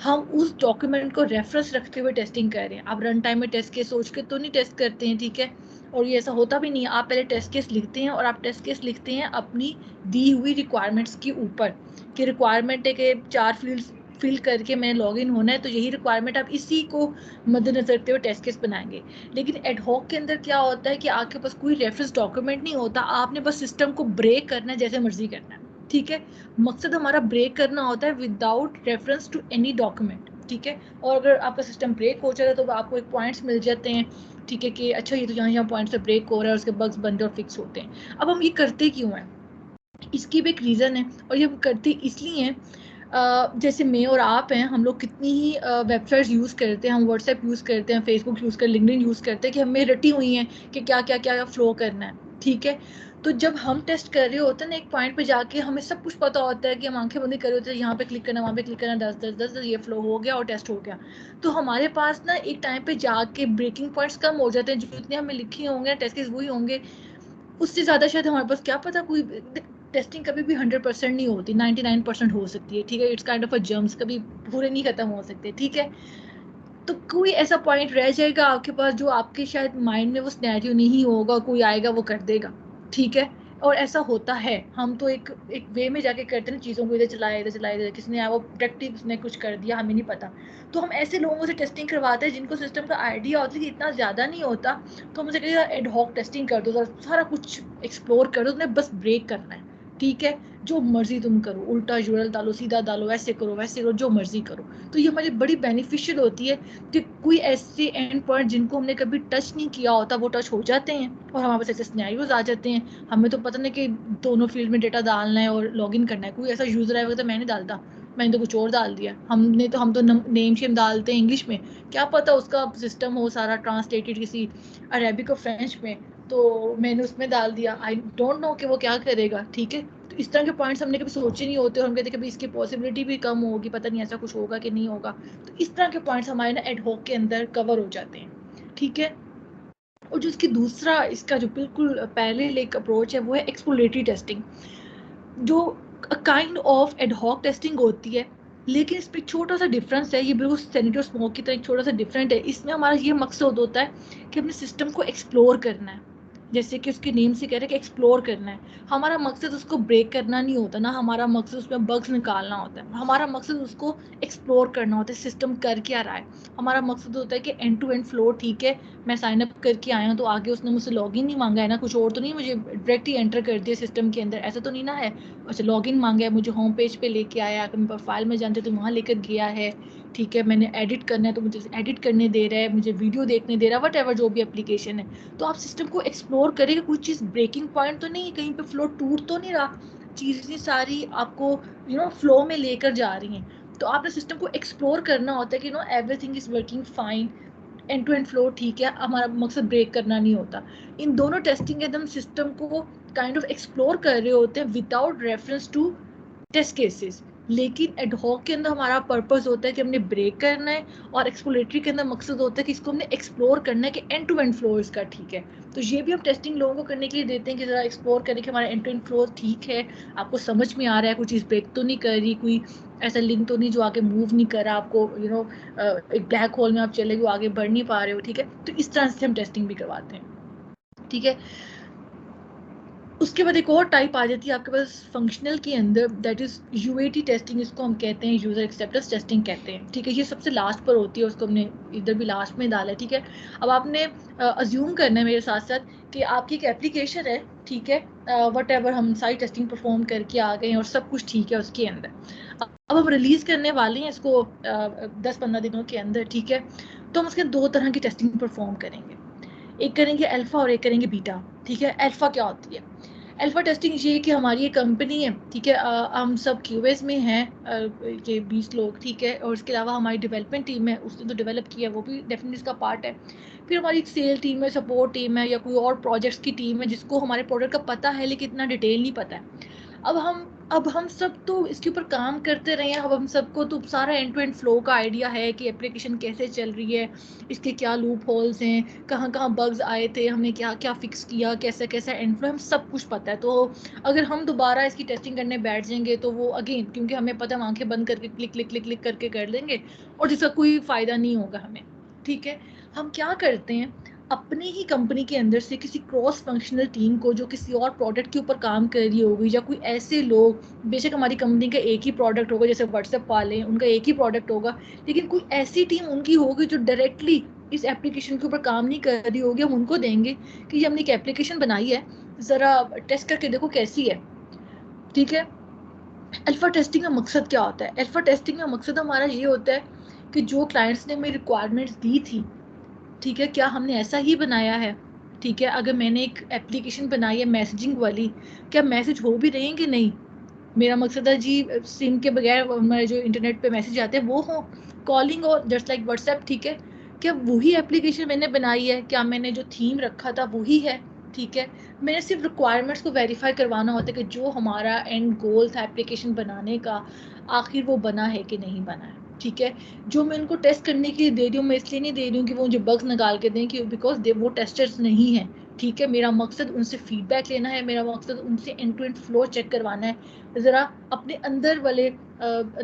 हम उस डॉक्यूमेंट को रेफरेंस रखते हुए टेस्टिंग कर रहे हैं। आप रन टाइम में टेस्ट केस सोच के तो नहीं टेस्ट करते हैं, ठीक है। और ये ऐसा होता भी नहीं है, आप पहले टेस्ट केस लिखते हैं और आप टेस्ट केस लिखते हैं अपनी दी हुई रिक्वायरमेंट्स के ऊपर, कि रिक्वायरमेंट है कि 4 फील्ड्स फिल करके मैंने लॉगिन होना है, तो यही रिक्वायरमेंट आप इसी को मद्देनजर रखते हुए टेस्ट केस बनाएंगे। लेकिन एडहॉक के अंदर क्या होता है कि आपके पास कोई रेफरेंस डॉक्यूमेंट नहीं होता, आपने बस सिस्टम को ब्रेक करना है जैसे मर्जी करना है, ठीक है। मकसद हमारा ब्रेक करना होता है without reference to any document, ठीक है। और अगर आपका सिस्टम ब्रेक हो जाता है तो आपको एक पॉइंट्स मिल जाते हैं, ठीक है, कि अच्छा ये तो यहाँ पॉइंट से ब्रेक हो रहा है, उसके बग्स बनते और फिक्स होते हैं। अब हम ये करते क्यों हैं, इसकी भी एक रीज़न है, और ये हम करते इसलिए हैं, जैसे मैं और आप हैं, हम लोग कितनी ही वेबसाइट्स यूज़ करते हैं, हम व्हाट्सएप यूज़ करते हैं, फेसबुक यूज़ करते हैं, लिंक्डइन यूज़ करते हैं, कि हमें रटी हुई हैं कि क्या क्या क्या फ्लो करना है, ठीक है। तो जब हम टेस्ट कर रहे होते हैं ना, एक पॉइंट पे जाके हमें सब कुछ पता होता है कि हम आंखें बंद कर रहे होते हैं, यहाँ पे क्लिक करना, वहाँ पे क्लिक करना, 10 ये फ्लो हो गया और टेस्ट हो गया। तो हमारे पास ना एक टाइम पे जाके ब्रेकिंग पॉइंट्स कम हो जाते हैं, जितने हमें लिखे होंगे टेस्ट केस वही होंगे, उससे ज़्यादा शायद हमारे पास क्या पता कोई टेस्टिंग कभी भी 100% नहीं होती, 99% हो सकती है, ठीक है। It's kind of a germs, कभी पूरे नहीं खत्म हो सकते, ठीक है। तो कोई ऐसा पॉइंट रह जाएगा आपके पास जो आपके शायद माइंड में वो सिनेरियो नहीं होगा, कोई आएगा वो कर देगा, ठीक है। और ऐसा होता है, हम तो एक एक वे में जाके करते हैं चीज़ों को, इधर चलाए इधर चलाए इधर, किसने आया वो डायरेक्टली उसने कुछ कर दिया, हमें नहीं पता। तो हम ऐसे लोगों से टेस्टिंग करवाते हैं जिनको सिस्टम का आइडिया होता है कि इतना ज़्यादा नहीं होता, तो हम उनसे कहें एडहॉक टेस्टिंग कर दो, सारा कुछ एक्सप्लोर कर दो, तुमने बस ब्रेक करना है, ठीक है। जो मर्जी तुम करो, उल्टा यूआरएल डालो, सीधा डालो, ऐसे करो वैसे करो, जो मर्जी करो। तो ये हमारी बड़ी बेनिफिशियल होती है कि कोई ऐसे एंड पॉइंट जिनको हमने कभी टच नहीं किया होता वो टच हो जाते हैं, और हमारे पास ऐसे सिनेरियोज आ जाते हैं। हमें तो पता नहीं कि दोनों फील्ड में डेटा डालना है और लॉगिन करना है, कोई ऐसा यूजर आएगा तो मैं नहीं डालता, मैंने तो कुछ और डाल दिया, हम तो नेम शेम डालते हैं इंग्लिश में, क्या पता उसका सिस्टम हो सारा ट्रांसलेटेड किसी अरेबिक और फ्रेंच में, तो मैंने उसमें डाल दिया, आई डोंट नो कि वो क्या करेगा, ठीक है। तो इस तरह के पॉइंट्स हमने कभी सोचे नहीं होते, और हम कहते हैं कभी इसकी पॉसिबिलिटी भी कम होगी, पता नहीं ऐसा कुछ होगा कि नहीं होगा। तो इस तरह के पॉइंट्स हमारे ना एडहॉक के अंदर कवर हो जाते हैं, ठीक है। और जो इसकी दूसरा इसका जो बिल्कुल पहले एक अप्रोच है वो है एक्सप्लोरेटरी टेस्टिंग, जो काइंड ऑफ एडहॉक टेस्टिंग होती है, लेकिन इस पर छोटा सा डिफरेंस है, ये बिल्कुल सैनिटरी स्मोक की तरह एक छोटा सा डिफरेंट है। इसमें हमारा ये मकसद होता है कि अपने सिस्टम को एक्सप्लोर करना है, जैसे कि उसके नेम से कह रहे हैं कि एक्सप्लोर करना है। हमारा मकसद उसको ब्रेक करना नहीं होता ना, हमारा मकसद उसमें बग्स निकालना होता है, हमारा मकसद उसको एक्सप्लोर करना होता है, सिस्टम कर क्या रहा है। हमारा मकसद होता है कि एंड टू एंड फ्लो, ठीक है, मैं साइन अप करके आया हूँ तो आगे उसने मुझसे लॉगिन नहीं मांगा है ना, कुछ और तो नहीं मुझे डायरेक्ट ही एंटर कर दिया सिस्टम के अंदर, ऐसा तो नहीं ना है। अच्छा, लॉगिन मांगा है, मुझे होम पेज पे लेके आया, अगर मैं प्रोफाइल में जानते तो वहाँ लेकर गया है, ठीक है। मैंने एडिट करना है तो मुझे एडिट करने दे रहा है, मुझे वीडियो देखने दे रहा है, वट एवर जो भी एप्लीकेशन है। तो आप सिस्टम को एक्सप्लोर करेंगे, कुछ चीज़ ब्रेकिंग पॉइंट तो नहीं, कहीं पे फ्लो टूट तो नहीं रहा, चीज़ें सारी आपको फ्लो में लेकर जा रही हैं। तो आपने सिस्टम को एक्सप्लोर करना होता है कि everything is working fine, end to end flow, ठीक है। हमारा मकसद ब्रेक करना नहीं होता। इन दोनों टेस्टिंग के एकदम सिस्टम को काइंड ऑफ एक्सप्लोर कर रहे होते हैं without reference to test cases. लेकिन एडहॉक के अंदर हमारा पर्पस होता है कि हमने ब्रेक करना है, और एक्सप्लोरेटरी के अंदर मकसद होता है कि इसको हमने एक्सप्लोर करना है कि एंड टू एंड फ्लो इसका ठीक है। तो ये भी हम टेस्टिंग लोगों को करने के लिए देते हैं कि ज़रा एक्सप्लोर करें कि हमारा एंड टू एंड फ्लो ठीक है, आपको समझ में आ रहा है, कोई चीज़ ब्रेक तो नहीं कर रही, कोई ऐसा लिंक तो नहीं जो आगे मूव नहीं कर रहा, आपको एक ब्लैक होल में आप चले गए, आगे बढ़ नहीं पा रहे हो, ठीक है। तो इस तरह से हम टेस्टिंग भी करवाते हैं, ठीक है। उसके बाद एक और टाइप आ जाती है आपके पास फंक्शनल के अंदर, दैट इज यूएटी टेस्टिंग, इसको हम कहते हैं यूजर एक्सेप्टेंस टेस्टिंग कहते हैं, ठीक है। ये सबसे लास्ट पर होती है, उसको हमने इधर भी लास्ट में डाला है, ठीक है। अब आपने अज्यूम करना है मेरे साथ साथ कि आपकी एक एप्लीकेशन है, ठीक है, वट एवर हम सारी टेस्टिंग परफॉर्म करके आ गए हैं और सब कुछ ठीक है उसके अंदर। अब हम रिलीज करने वाले हैं इसको 10-15 दिनों के अंदर, ठीक है। तो हम उसके 2 तरह की टेस्टिंग परफॉर्म करेंगे, एक करेंगे अल्फा और एक करेंगे बीटा, ठीक है। अल्फा क्या होती है? अल्फा टेस्टिंग ये कि हमारी ये कंपनी है, ठीक है, हम सब क्यूएस में हैं, ये 20 लोग, ठीक है, और इसके अलावा हमारी डेवलपमेंट टीम है, उसने तो डेवलप किया वो भी डेफिनेटली इसका पार्ट है। फिर हमारी एक सेल टीम है, सपोर्ट टीम है, या कोई और प्रोजेक्ट्स की टीम है जिसको हमारे प्रोडक्ट का पता है लेकिन इतना डिटेल नहीं पता है। अब हम सब तो इसके ऊपर काम करते रहे हैं, अब हम सबको तो सारा एंड टू एंड फ्लो का आइडिया है कि एप्लीकेशन कैसे चल रही है, इसके क्या लूप होल्स हैं, कहाँ कहाँ बग्स आए थे, हमने क्या क्या फिक्स किया, कैसे कैसे एंड फ्लो, हम सब कुछ पता है। तो अगर हम दोबारा इसकी टेस्टिंग करने बैठ जाएंगे तो वो अगेन, क्योंकि हमें पता है, हम आंखें बंद करके क्लिक क्लिक क्लिक क्लिक करके कर लेंगे और जिसका कोई फ़ायदा नहीं होगा हमें, ठीक है। हम क्या करते हैं, अपनी ही कंपनी के अंदर से किसी क्रॉस फंक्शनल टीम को जो किसी और प्रोडक्ट के ऊपर काम कर रही होगी, या कोई ऐसे लोग, बेशक हमारी कंपनी का एक ही प्रोडक्ट होगा, जैसे व्हाट्सएप वाले उनका एक ही प्रोडक्ट होगा, लेकिन कोई ऐसी टीम उनकी होगी जो डायरेक्टली इस एप्लीकेशन के ऊपर काम नहीं कर रही होगी, हम उनको देंगे कि ये हमने एक एप्लीकेशन बनाई है, ज़रा टेस्ट करके देखो कैसी है, ठीक है। अल्फा टेस्टिंग का मकसद क्या होता है? अल्फा टेस्टिंग का मकसद हमारा ये होता है कि जो क्लाइंट्स ने मेरी रिक्वायरमेंट्स दी थी, ठीक है, क्या हमने ऐसा ही बनाया है, ठीक है। अगर मैंने एक एप्लीकेशन बनाई है मैसेजिंग वाली, क्या मैसेज हो भी रहे हैं कि नहीं? मेरा मकसद है जी सिम के बगैर हमारे जो इंटरनेट पे मैसेज आते हैं वो हो, कॉलिंग और जस्ट लाइक व्हाट्सएप, ठीक है। क्या वही एप्लीकेशन मैंने बनाई है? क्या मैंने जो थीम रखा था वही है? ठीक है। मैंने सिर्फ रिक्वायरमेंट्स को वेरीफाई करवाना होता है कि जो हमारा एंड गोल था एप्लीकेशन बनाने का, आखिर वो बना है कि नहीं बना है, ठीक है। जो मैं उनको टेस्ट करने के लिए दे रही हूँ, मैं इसलिए नहीं दे रही हूँ कि वो मुझे बग्स निकाल के दें, कि बिकॉज वो टेस्टर्स नहीं हैं, ठीक है। मेरा मकसद उनसे फीडबैक लेना है, मेरा मकसद उनसे end to end flow check करवाना है, ज़रा अपने अंदर वाले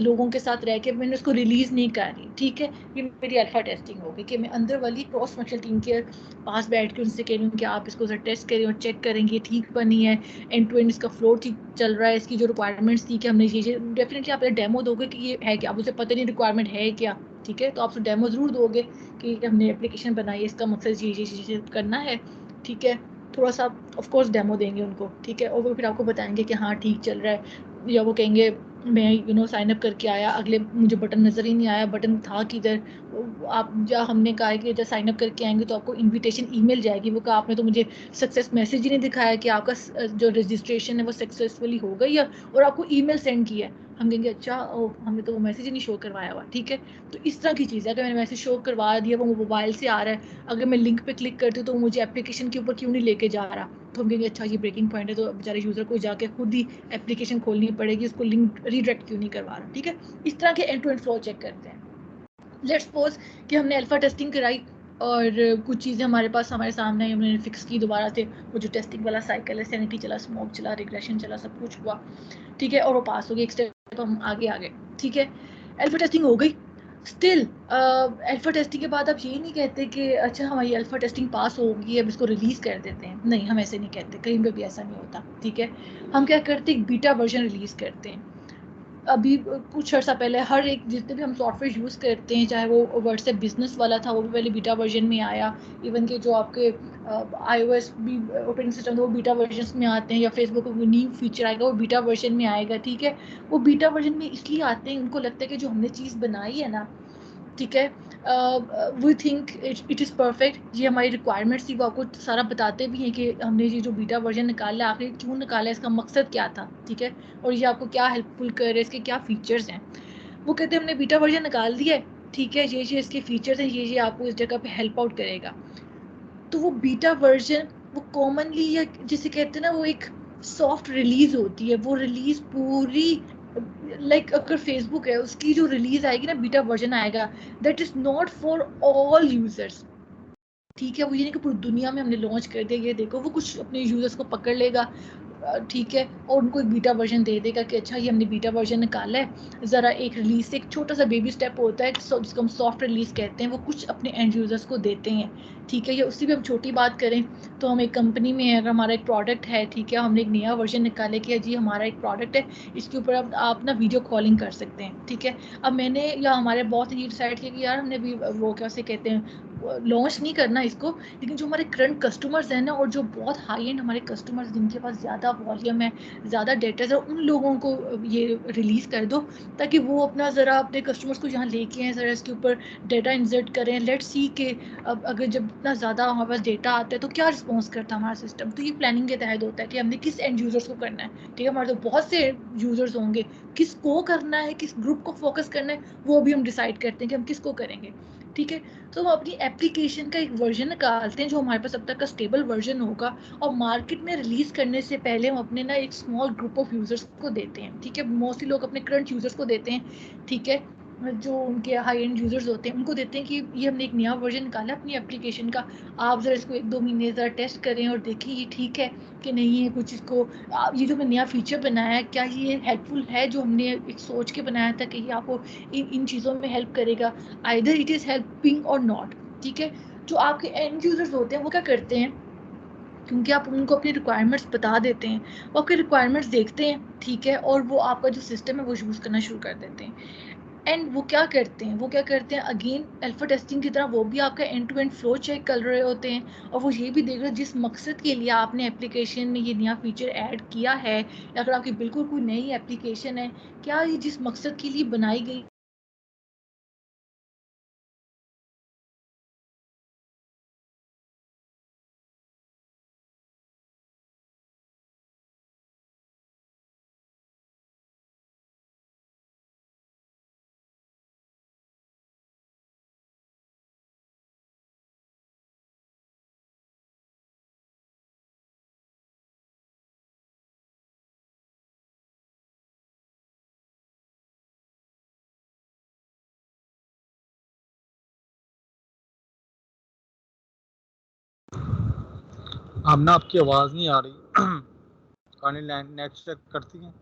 लोगों के साथ रह के मैंने उसको रिलीज़ नहीं कर रही, ठीक है। ये मेरी अल्फा टेस्टिंग होगी कि मैं अंदर वाली क्रॉस फंक्शनल टीम के पास बैठ के उनसे कह रही हूँ कि आप इसको टेस्ट करें और चेक करेंगे ठीक बनी है, एंड टू एंड इसका फ्लो ठीक चल रहा है, इसकी जो रिक्वायरमेंट्स थी कि हमने ये डेफिनेटली आप डेमो दोगे कि ये है क्या, आप उसे पता नहीं रिक्वायरमेंट है क्या, ठीक है, तो आप उसे डेमो ज़रूर दोगे कि हमने एप्लीकेशन बनाई है, इसका मकसद ये करना है, ठीक है। थोड़ा सा ऑफ कोर्स डेमो देंगे उनको, ठीक है, और वो फिर आपको बताएंगे कि हाँ ठीक चल रहा है, या वो कहेंगे मैं साइन अप करके आया, अगले मुझे बटन नज़र ही नहीं आया, बटन था किधर। आप जब हमने कहा कि जब साइन अप करके आएंगे तो आपको इनविटेशन ईमेल जाएगी, वो कहा आपने तो मुझे सक्सेस मैसेज ही नहीं दिखाया कि आपका जो रजिस्ट्रेशन है वो सक्सेसफुली हो गई है, और आपको ईमेल सेंड किया है। हम कहेंगे अच्छा, हमने तो वो मैसेज ही नहीं शो करवाया हुआ, ठीक है। तो इस तरह की चीज़ है, अगर मैंने मैसेज शो करवा दिया, वो मोबाइल से आ रहा है, अगर मैं लिंक पे क्लिक करती हूँ तो मुझे एप्लीकेशन के ऊपर क्यों नहीं लेके जा रहा, तो हम कहेंगे अच्छा ये ब्रेकिंग पॉइंट है, तो बेचारे यूज़र को जाके खुद ही एप्लीकेशन खोलनी पड़ेगी, उसको लिंक रीडायरेक्ट क्यों नहीं करवा रहा, ठीक है। इस तरह के end to end flow check करते हैं। लेट्स सपोज कि हमने अल्फा टेस्टिंग कराई और कुछ चीज़ें हमारे पास हमारे सामने हमने फिक्स की दोबारा से, वो जो टेस्टिंग वाला साइकिल है, सैनिटी चला, स्मोक चला, रिग्रेशन चला, सब कुछ हुआ, ठीक है, और वो पास हो गई, एक स्टेप हम आगे आ गए, ठीक है। अल्फा टेस्टिंग हो गई, स्टिल अल्फा टेस्टिंग के बाद आप ये नहीं कहते कि अच्छा हमारी अल्फा टेस्टिंग पास होगी अब इसको रिलीज़ कर देते हैं, नहीं, हम ऐसे नहीं कहते, कहीं पे भी ऐसा नहीं होता, ठीक है। हम क्या करते हैं, बीटा वर्जन रिलीज़ करते हैं। अभी कुछ अर्सा पहले हर एक जितने भी हम सॉफ्टवेयर यूज़ करते हैं, चाहे वो व्हाट्सएप बिजनेस वाला था वो भी पहले बीटा वर्जन में आया, इवन के जो आपके iOS भी ऑपरेटिंग सिस्टम वो बीटा वर्जन में आते हैं, या फेसबुक का न्यू फीचर आएगा वो बीटा वर्जन में आएगा, ठीक है। वो बीटा वर्जन में इसलिए आते हैं, उनको लगता है कि जो हमने चीज़ बनाई है ना, ठीक है, we think it is perfect, ये हमारी रिक्वायरमेंट्स थी, वो आपको सारा बताते भी हैं कि हमने ये जो बीटा वर्जन निकाला है आखिर क्यों निकाला है, इसका मकसद क्या था, ठीक है, और ये आपको क्या हेल्पफुल कर रहे हैं, इसके क्या फीचर्स हैं। वो कहते हैं हमने बीटा वर्जन निकाल दिया है, ठीक है, ये इसके फीचर्स हैं, ये आपको इस जगह पे हेल्प आउट करेगा। तो वो बीटा वर्जन वो कॉमनली, या जिसे कहते हैं ना, वो एक सॉफ्ट रिलीज होती है, वो रिलीज पूरी लाइक अगर फेसबुक है उसकी जो रिलीज आएगी ना, बीटा वर्जन आएगा, that is not for all users, ठीक है। वो ये नहीं कि पूरी दुनिया में हमने लॉन्च कर दिया, ये देखो, वो कुछ अपने यूजर्स को पकड़ लेगा, ठीक है, और उनको एक बीटा वर्जन दे देगा कि अच्छा ये हमने बीटा वर्जन निकाला है, ज़रा एक रिलीज से एक छोटा सा बेबी स्टेप होता है जिसको हम सॉफ्ट रिलीज कहते हैं, वो कुछ अपने एंड यूजर्स को देते हैं, ठीक है। या उससे भी हम छोटी बात करें तो हम एक कंपनी में है, अगर हमारा एक प्रोडक्ट है, ठीक है, हमने एक नया वर्जन निकाले कि जी हमारा एक प्रोडक्ट है, इसके ऊपर आप ना वीडियो कॉलिंग कर सकते हैं, ठीक है। अब मैंने या हमारे बॉस ने ये डिसाइड किया कि यार हमने भी वो कैसे कहते हैं लॉन्च नहीं करना इसको, लेकिन जो हमारे करंट कस्टमर्स हैं ना और जो बहुत हाई एंड हमारे कस्टमर्स जिनके पास ज़्यादा वॉल्यूम है, ज़्यादा डेटा है, उन लोगों को ये रिलीज़ कर दो ताकि वो अपना ज़रा अपने कस्टमर्स को यहाँ लेके आएँ, ज़रा इसके ऊपर डेटा इंसर्ट करें। लेट्स सी के अब अगर जब इतना ज़्यादा हमारे पास डेटा आता है तो क्या रिस्पॉन्स करता है हमारा सिस्टम। तो ये प्लानिंग के तहत होता है कि हमने किस एंड यूज़र्स को करना है। ठीक है, हमारे तो बहुत से यूज़र्स होंगे, किसको करना है, किस ग्रुप को फोकस करना है, वो भी हम डिसाइड करते हैं कि हम किसको करेंगे। ठीक है, तो हम अपनी एप्लीकेशन का एक वर्जन निकालते हैं जो हमारे पास अब तक का स्टेबल वर्जन होगा, और मार्केट में रिलीज करने से पहले हम अपने ना एक स्मॉल ग्रुप ऑफ यूजर्स को देते हैं। ठीक है, मोस्टली लोग अपने करंट यूजर्स को देते हैं। ठीक है, जो उनके हाई एंड यूजर्स होते हैं उनको देते हैं कि ये हमने एक नया वर्जन निकाला अपनी एप्लीकेशन का, आप ज़रा इसको 1-2 महीने ज़रा टेस्ट करें और देखें ये ठीक है कि नहीं है, कुछ इसको ये जो हमने नया फीचर बनाया है क्या ये हेल्पफुल है, जो हमने एक सोच के बनाया था कि ये आपको इन चीज़ों में हेल्प करेगा, आइदर इट इज़ हेल्पिंग और नॉट। ठीक है, जो आपके एंड यूजर्स होते हैं वो क्या करते हैं, क्योंकि आप उनको अपनी रिक्वायरमेंट्स बता देते हैं, वो आपकी रिक्वायरमेंट्स देखते हैं। ठीक है, और वो आपका जो सिस्टम है वो यूज़ करना शुरू कर देते हैं। एंड वो क्या करते हैं अगेन अल्फा टेस्टिंग की तरह वो भी आपका end to end flow check कर रहे होते हैं, और वो ये भी देख रहे हैं जिस मकसद के लिए आपने एप्लीकेशन में ये नया फीचर ऐड किया है, या अगर आपकी बिल्कुल कोई नई एप्लीकेशन है, क्या ये जिस मकसद के लिए बनाई गई आमना आपकी आवाज़ नहीं आ रही। कानी नेट चेक करती हैं?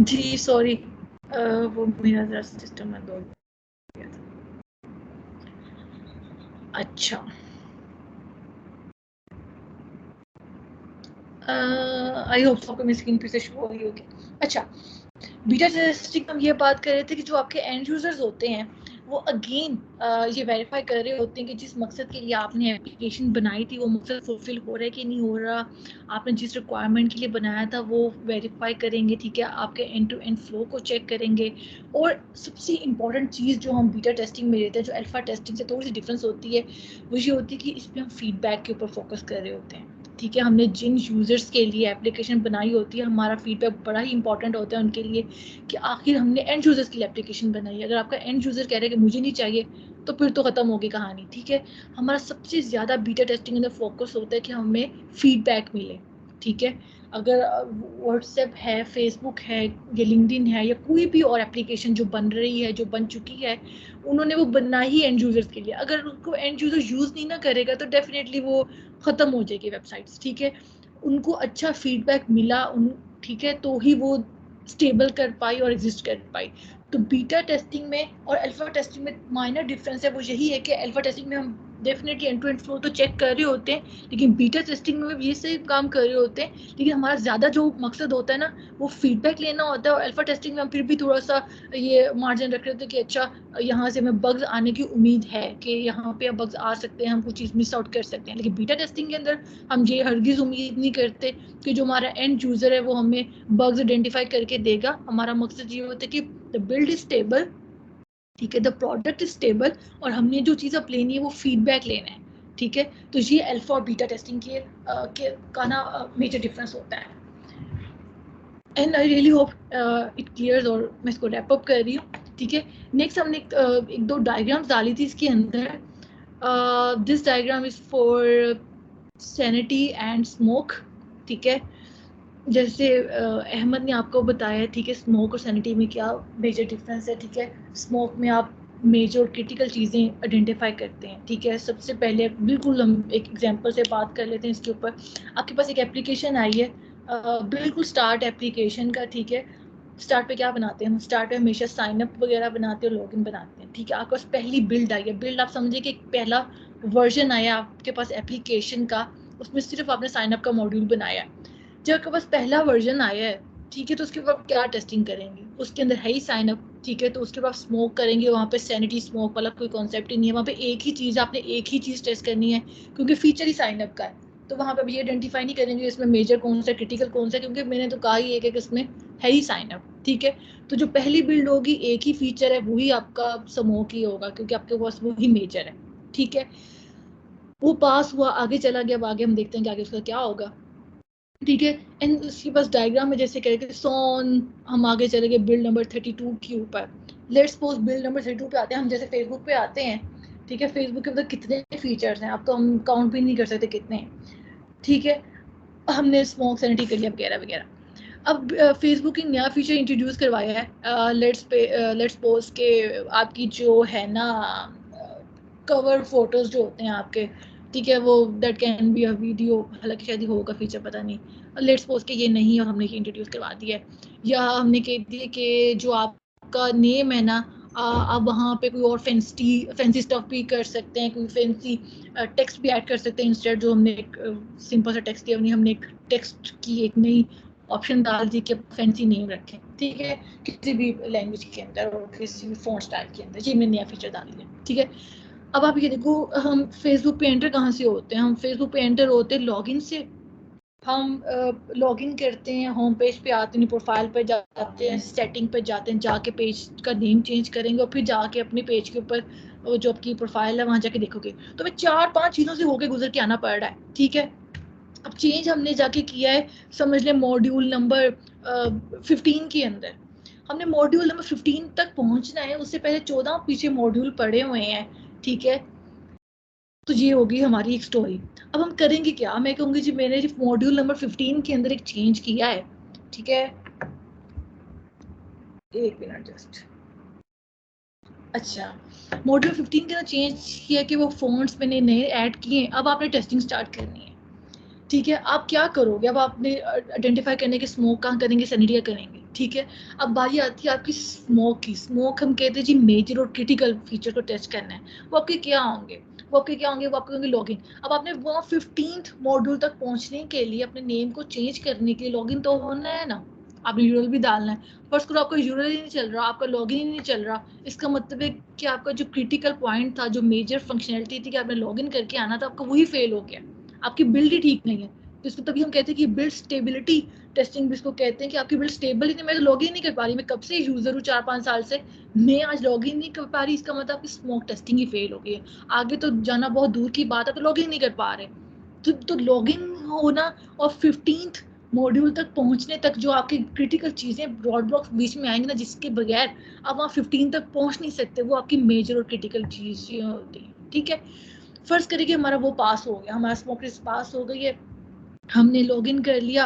जी सॉरी, वो मेरा जरा सिस्टम में दो गया था। अच्छा, आई होप आपको मेरी स्क्रीन फिर से शो हो रही होगी। अच्छा, बीटा टेस्टिंग हम ये बात कर रहे थे कि जो आपके एंड यूजर्स होते हैं वो अगेन ये वेरीफाई कर रहे होते हैं कि जिस मकसद के लिए आपने एप्लीकेशन बनाई थी वो मकसद फुलफिल हो रहा है कि नहीं हो रहा, आपने जिस रिक्वायरमेंट के लिए बनाया था वो वेरीफाई करेंगे। ठीक है, आपके एंड टू एंड फ्लो को चेक करेंगे, और सबसे इंपॉर्टेंट चीज़ जो हम बीटा टेस्टिंग में लेते हैं, जो अल्फा टेस्टिंग से थोड़ी सी डिफरेंस होती है, वो ये होती है कि इसमें हम फीडबैक के ऊपर फोकस कर रहे होते हैं। ठीक है, हमने जिन यूज़र्स के लिए एप्लीकेशन बनाई होती है, हमारा फीडबैक बड़ा ही इंपॉर्टेंट होता है उनके लिए कि आखिर हमने एंड यूज़र्स के लिए एप्लीकेशन बनाई है। अगर आपका एंड यूज़र कह रहा है कि मुझे नहीं चाहिए, तो फिर तो ख़त्म होगी कहानी। ठीक है, हमारा सबसे ज़्यादा बीटा टेस्टिंग में फोकस होता है कि हमें फीडबैक मिले। ठीक है, अगर व्हाट्सएप है, फेसबुक है, या लिंक्डइन है, या कोई भी और एप्लीकेशन जो बन रही है, जो बन चुकी है, उन्होंने वो बनना ही एंड यूज़र्स के लिए। अगर उनको एंड यूज़र यूज़ नहीं ना करेगा तो डेफिनेटली वो ख़त्म हो जाएगी वेबसाइट्स। ठीक है, उनको अच्छा फीडबैक मिला उन, ठीक है, तो ही वो स्टेबल कर पाई और एग्जिस्ट कर पाई। तो बीटा टेस्टिंग में और अल्फा टेस्टिंग में माइनर डिफरेंस है, वो यही है कि अल्फा टेस्टिंग में हम definitely end to end flow तो चेक कर रहे होते हैं, लेकिन बीटा टेस्टिंग में ये से काम कर रहे होते हैं, लेकिन हमारा ज़्यादा जो मकसद होता है ना वो फीडबैक लेना होता है। और अल्फा टेस्टिंग में हम फिर भी थोड़ा सा ये मार्जिन रख रहे होते हैं कि अच्छा यहाँ से हमें बग्स आने की उम्मीद है कि यहाँ पे बग्स आ सकते हैं, हम कुछ चीज़ मिस आउट कर सकते हैं। लेकिन बीटा टेस्टिंग के अंदर हम ये हरगिज़ उम्मीद नहीं करते कि जो हमारा एंड यूज़र है वो हमें बग्स आइडेंटिफाई करके देगा। हमारा मकसद ये होता है कि द बिल्ड इज स्टेबल, ठीक है, द प्रोडक्ट इज स्टेबल, और हमने जो चीज़ अब लेनी है वो फीडबैक लेना है। ठीक है, तो ये अल्फा और बीटा टेस्टिंग के का ना मेजर डिफरेंस होता है। And I really hope it clears, और मैं इसको रैप अप कर रही हूँ। ठीक है, नेक्स्ट हमने एक दो डायग्राम्स डाली थी इसके अंदर। This diagram is for sanity and smoke. ठीक है, जैसे अहमद ने आपको बताया, ठीक है, स्मोक और सैनिटी में क्या मेजर डिफरेंस है। ठीक है, स्मोक में आप मेजर क्रिटिकल चीज़ें आइडेंटिफाई करते हैं। ठीक है, सबसे पहले बिल्कुल हम एक एग्जांपल से बात कर लेते हैं इसके ऊपर। आपके पास एक एप्लीकेशन आई है, बिल्कुल स्टार्ट एप्लीकेशन का। ठीक है, स्टार्ट पे क्या बनाते हैं हम, स्टार्ट पे हमेशा साइन अप वगैरह बनाते हैं, लॉगिन बनाते हैं। ठीक है, आपके पास पहली बिल्ड आई है। बिल्ड आप समझिए कि एक पहला वर्जन आया आपके पास एप्लीकेशन का, उसमें सिर्फ आपने साइन अप का मॉड्यूल बनाया है। जब आपके पास पहला वर्जन आया है, ठीक है, तो उसके बाद क्या टेस्टिंग करेंगे, उसके अंदर है ही साइन अप, ठीक है, तो उसके बाद स्मोक करेंगे, वहाँ पे सैनिटी स्मोक वाला कोई कॉन्सेप्ट ही नहीं है, वहाँ पे एक ही चीज़, आपने एक ही चीज़ टेस्ट करनी है, क्योंकि फीचर ही साइन अप का है। तो वहाँ पे ये आइडेंटिफाई नहीं करेंगे इसमें मेजर कौन सा, क्रिटिकल कौन सा, क्योंकि मैंने तो कहा ही है कि इसमें है ही साइन अप, ठीक है। तो जो पहली बिल्ड होगी, एक ही फीचर है, वही आपका स्मोक ही होगा, क्योंकि आपके पास वही मेजर है, ठीक है। वो पास हुआ, आगे चला गया, अब आगे हम देखते हैं कि आगे उसका क्या होगा, ठीक है। एंड उसके पास डायग्राम में जैसे कह सोन, हम आगे चले गए बिल्ड नंबर 32 के ऊपर। लेट्स सपोज बिल्ड नंबर 32 पे आते हैं, हम जैसे फेसबुक पे आते हैं, ठीक है, फेसबुक के अंदर कितने फीचर्स हैं, अब तो हम काउंट भी नहीं कर सकते कितने हैं, ठीक है। हमने स्मोक सैनिटी कर लिया वगैरह वगैरह। अब फेसबुक ने नया फीचर इंट्रोड्यूस करवाया है, लेट्स सपोज के आपकी जो है ना कवर फोटोज जो होते हैं आपके, ठीक है, वो that can be a video, हालांकि शायद ही होगा फीचर, पता नहीं, लेट्स सपोज के ये नहीं और हमने इंट्रोड्यूस करवा दिया है, या हमने कह दिया कि जो आपका नेम है ना, आप वहाँ पे कोई और फैंसी स्टफ भी कर सकते हैं, कोई फैंसी टेक्स्ट भी ऐड कर सकते हैं, इंस्टेड जो हमने एक सिंपल सा टेक्स्ट दिया, हमने एक टेक्स्ट की एक नई ऑप्शन डाल दी कि फैंसी नेम रखें, ठीक है, किसी भी लैंग्वेज के अंदर और किसी भी फ़ॉन्ट स्टाइल के अंदर, ये मैंने नया फीचर डाल दिया, ठीक है। अब आप ये देखो, हम फेसबुक पे एंटर कहाँ से होते हैं, हम फेसबुक पे एंटर होते हैं लॉगिन से। हम लॉगिन करते हैं, होम पेज पे आते हैं, प्रोफाइल पे जाते हैं, सेटिंग पे जाते हैं, जाके पेज का नेम चेंज करेंगे और फिर जाके अपने पेज के ऊपर जो आपकी प्रोफाइल है वहाँ जाके देखोगे, तो हमें 4-5 चीज़ों से होके गुजर के आना पड़ रहा है, ठीक है। अब चेंज हमने जाके किया है, समझ लें मॉड्यूल नंबर 15 के अंदर, हमने मॉड्यूल नंबर 15 तक पहुंचना है, उससे पहले 14 पीछे मॉड्यूल पड़े हुए हैं, ठीक है। तो ये होगी हमारी एक स्टोरी। अब हम करेंगे क्या, मैं कहूँगी जी मैंने मॉड्यूल नंबर 15 के अंदर एक चेंज किया है, ठीक है, एक मिनट जस्ट। अच्छा, मॉड्यूल 15 के अंदर चेंज किया कि वो फ़ॉन्ट्स मैंने नए ऐड किए हैं, अब आपने टेस्टिंग स्टार्ट करनी है, ठीक है। आप क्या करोगे, अब आपने आइडेंटिफाई करने के स्मोक कहाँ करेंगे, सैनिटी करेंगे, ठीक है। अब बारी आती है आपकी स्मोक की। स्मोक हम कहते हैं जी मेजर और क्रिटिकल फीचर को टेस्ट करना है, वो आपके क्या होंगे, वो आपके होंगे लॉगिन। अब आपने वो 15th मॉड्यूल तक पहुंचने के लिए अपने नेम को चेंज करने के लिए लॉगिन तो होना है ना, आपने यूरल भी डालना है। फर्स्ट करो, आपका यूरल ही नहीं चल रहा, आपका लॉगिन ही नहीं चल रहा, इसका मतलब है कि आपका जो क्रिटिकल पॉइंट था, जो मेजर फंक्शनैलिटी थी कि आपने लॉगिन करके आना था, आपका वही फेल हो गया, आपकी बिल्ड ही ठीक नहीं है। तो इसको तभी हम कहते हैं कि बिल्ड स्टेबिलिटी टेस्टिंग भी इसको कहते हैं, कि आपकी बिल्ड स्टेबल ही नहीं, मैं तो लॉगिन नहीं कर पा रही, मैं कब से यूजर हूँ 4-5 साल से, मैं आज लॉगिन नहीं कर पा रही, इसका मतलब आपकी स्मोक टेस्टिंग ही फेल हो गई है। आगे तो जाना बहुत दूर की बात है, तो लॉगिन नहीं कर पा रहे, तो लॉगिन होना और 15th मॉड्यूल तक पहुंचने तक जो आपकी क्रिटिकल चीजें रोड ब्लॉक्स बीच में आएंगे ना, जिसके बगैर आप वहाँ 15 तक पहुंच नहीं सकते, वो आपकी मेजर और क्रिटिकल चीजें होती हैं, ठीक है। फर्ज करिए कि हमारा वो पास हो गया, हमारा स्मोक टेस्ट पास हो गई है, हमने लॉगिन कर लिया,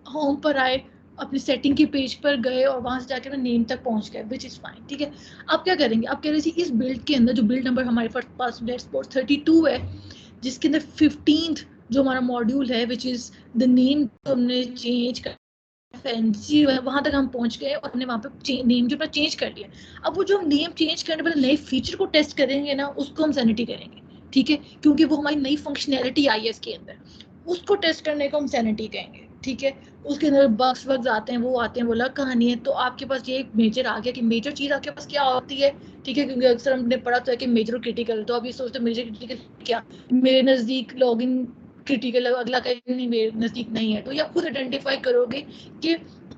होम पर आए, अपनी सेटिंग के पेज पर गए और वहां से जाके अपने नेम तक पहुंच गए, विच इज फाइन, ठीक है। अब क्या करेंगे, अब कह रहे हैं इस बिल्ड के अंदर जो बिल्ड नंबर हमारे पास लेट्स सपोज 32 है, जिसके अंदर 15th जो हमारा मॉड्यूल है, विच इज द नेम हमने चेंज कर फैंसी, वहां तक हम पहुंच गए और हमने वहां पे नेम जो चेंज कर लिया। अब वो जो हम नेम चेंज करने वाले नए फीचर को टेस्ट करेंगे ना, उसको हम सैनिटी करेंगे, ठीक है, क्योंकि वो हमारी नई फंक्शनैलिटी आई है इसके अंदर, उसको टेस्ट करने को हम सैनिटी कहेंगे, ठीक है। उसके अंदर बग्स आते हैं, वो आते हैं, वो अलग कहानी है। तो आपके पास ये एक मेजर आ गया कि मेजर चीज आपके पास क्या होती है, ठीक है, क्योंकि अक्सर हमने पढ़ा तो है कि मेजर और क्रिटिकल, तो आप ये सोचते मेजर क्रिटिकल क्या, मेरे नजदीक लॉगिन क्रिटिकल, अगला कहीं नहीं मेरे नजदीक नहीं है, तो ये आप खुद आइडेंटिफाई करोगे कि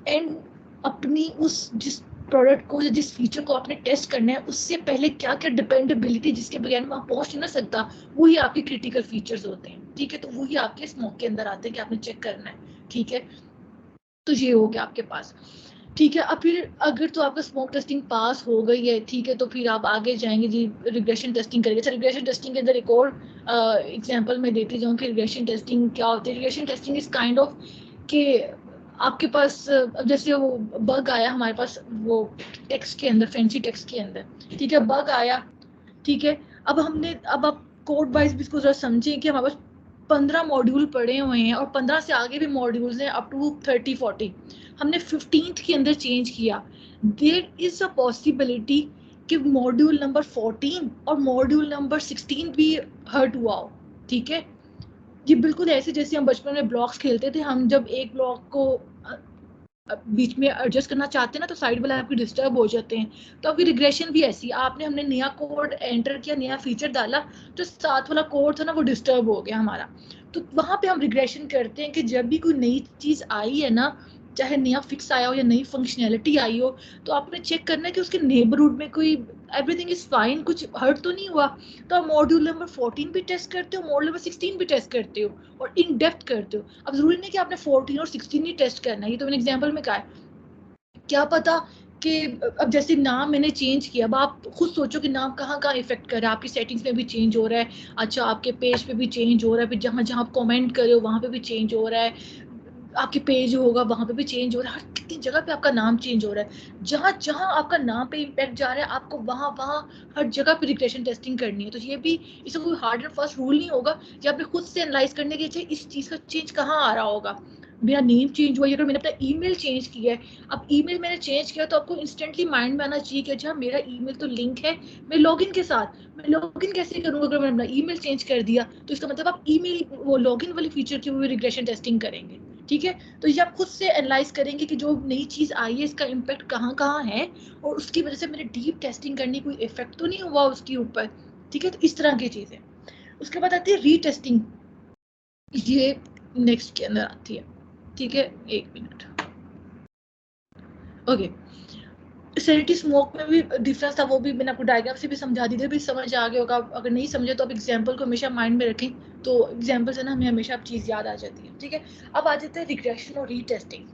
एंड अपनी उस जिस प्रोडक्ट को या जिस फीचर को आपने टेस्ट करना है, उससे पहले क्या क्या डिपेंडेबिलिटी जिसके बगैर वहां पहुंच नहीं ना सकता, वही आपके क्रिटिकल फीचर्स होते हैं, ठीक है। तो वही आपके स्मोक के अंदर आते हैं कि आपने चेक करना है, ठीक है। तो ये हो गया आपके पास, ठीक है। अब फिर अगर तो आपका स्मोक टेस्टिंग पास हो गई है, ठीक है, तो फिर आप आगे जाएंगे जी रिग्रेशन टेस्टिंग करेंगे। अच्छा, रिग्रेशन टेस्टिंग के अंदर एक और एग्जांपल मैं देती जाऊँ कि रिग्रेशन टेस्टिंग क्या होती है। Regression testing is kind of कि आपके पास जैसे वो बग आया हमारे पास, वो टेक्स्ट के अंदर, फैंसी टेक्स्ट के अंदर, ठीक है, बग आया, ठीक है। अब आप कोड वाइज भी इसको जरा समझें कि हमारे पास 15 मॉड्यूल पड़े हुए हैं और 15 से आगे भी मॉड्यूल्स हैं अप टू 30-40, हमने 15th के अंदर चेंज किया, देयर इज अ पॉसिबिलिटी कि मॉड्यूल नंबर 14 और मॉड्यूल नंबर 16 भी हर्ट हुआ हो, ठीक है। ये बिल्कुल ऐसे जैसे हम बचपन में ब्लॉक्स खेलते थे, हम जब एक ब्लॉक को बीच में एडजस्ट करना चाहते हैं ना तो साइड वाले आपके डिस्टर्ब हो जाते हैं। तो आपकी रिग्रेशन भी ऐसी, आपने हमने नया कोड एंटर किया, नया फीचर डाला, जो साथ वाला कोड था ना वो डिस्टर्ब हो गया हमारा। तो वहां पे हम रिग्रेशन करते हैं कि जब भी कोई नई चीज आई है ना, चाहे नया फिक्स आया हो या नई फंक्शनैलिटी आई हो, तो आपने चेक करना है कि उसके नेबरहुड में कोई एवरीथिंग इज फाइन, कुछ हर्ट तो नहीं हुआ। तो आप मॉड्यूल नंबर 14 भी टेस्ट करते हो, मॉड्यूल नंबर 16 भी टेस्ट करते हो और इन डेप्थ करते हो। अब जरूरी नहीं कि आपने 14 और 16 ही टेस्ट करना है, ये तो मैंने एग्जांपल में कहा है। क्या पता कि अब जैसे नाम मैंने चेंज किया, अब आप खुद सोचो कि नाम कहाँ कहाँ इफेक्ट कर रहा है, आपकी सेटिंग्स में भी चेंज हो रहा है, अच्छा आपके पेज पे भी चेंज हो रहा है, फिर जहाँ जहाँ आप कमेंट कर रहे हो वहाँ पे भी चेंज हो रहा है, आपके पेज होगा वहां पे भी चेंज हो रहा है, हर कितनी जगह पे आपका नाम चेंज हो रहा है। जहां जहां आपका नाम पे इम्पैक्ट जा रहा है, आपको वहां वहां हर जगह पे रिग्रेशन टेस्टिंग करनी है। तो ये भी, इसका कोई हार्ड एंड फास्ट रूल नहीं होगा, ये आपने खुद से एनालाइज करने के चाहिए इस चीज का चेंज कहाँ आ रहा होगा। मेरा नेम चेंज हुआ, अगर मैंने अपना ईमेल चेंज किया है, अब ईमेल मैंने चेंज किया तो आपको इंस्टेंटली माइंड में आना चाहिए कि अच्छा मेरा ईमेल तो लिंक है मेरे लॉगिन के साथ, मैं लॉगिन कैसे करूंगा अगर मैंने अपना ईमेल चेंज कर दिया। तो इसका मतलब आप ईमेल वो लॉगिन वाली फीचर की वो रिग्रेशन टेस्टिंग करेंगे, ठीक है। तो ये आप खुद से एनालाइज करेंगे कि जो नई चीज आई है इसका इम्पैक्ट कहाँ कहाँ है, और उसकी वजह से मेरे डीप टेस्टिंग करनी कोई इफेक्ट तो नहीं हुआ उसके ऊपर, ठीक है। तो इस तरह की चीजें। उसके बाद आती है रीटेस्टिंग, ये नेक्स्ट के अंदर आती है, ठीक है। एक मिनट, ओके। सैनिटी स्मोक में भी डिफरेंस था, वो भी मैंने आपको डायग्राम से भी समझा दी थी, भी समझ आ गया होगा। अगर नहीं समझे तो आप एग्जांपल को हमेशा माइंड में रखें, तो एग्जांपल से ना हमें हमेशा चीज़ याद आ जाती है, ठीक है। अब आ जाते हैं रिग्रेशन और रीटेस्टिंग।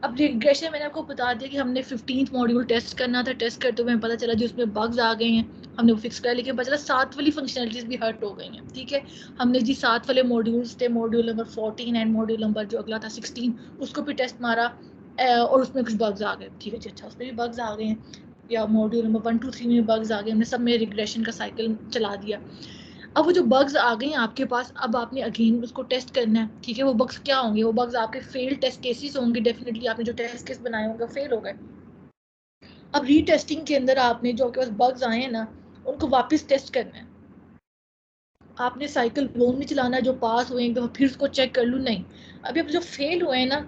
अब रिग्रेशन मैंने आपको बता दिया कि हमने 15th मॉड्यूल टेस्ट करना था, टेस्ट करते हुए पता चला जो उसमें बग्स आ गए हैं, हमने वो फिक्स कर, लेकिन पता चला 7 वाली फंक्शनलिटीज भी हर्ट हो गई हैं, ठीक है। हमने जी 7 वाले मॉड्यूल्स थे, module number 14 and module number जो अगला था 16, उसको भी टेस्ट मारा और उसमें कुछ बग्स आ गए, ठीक है जी, अच्छा उसमें भी बग्स आ गए हैं, या मॉड्यूल नंबर 1 2 3 में बग्स आ गए, हमने सब में रिग्रेशन का साइकिल चला दिया। अब वो जो बग्स आ गए हैं आपके पास, अब आपने अगेन उसको टेस्ट करना है, ठीक है। वो बग्स क्या होंगे, वो बग्स आपके फेल टेस्ट केसेस होंगे, डेफिनेटली आपने जो टेस्ट केस बनाए होंगे फेल हो गए। अब रीटेस्टिंग के अंदर आपने जो आपके पास बग्स आए हैं ना, उनको वापस टेस्ट करना है। आपने साइकिल वो नहीं चलाना जो पास हुए एकदम फिर उसको चेक कर लूँ, नहीं। अभी अब जो फेल हुए हैं ना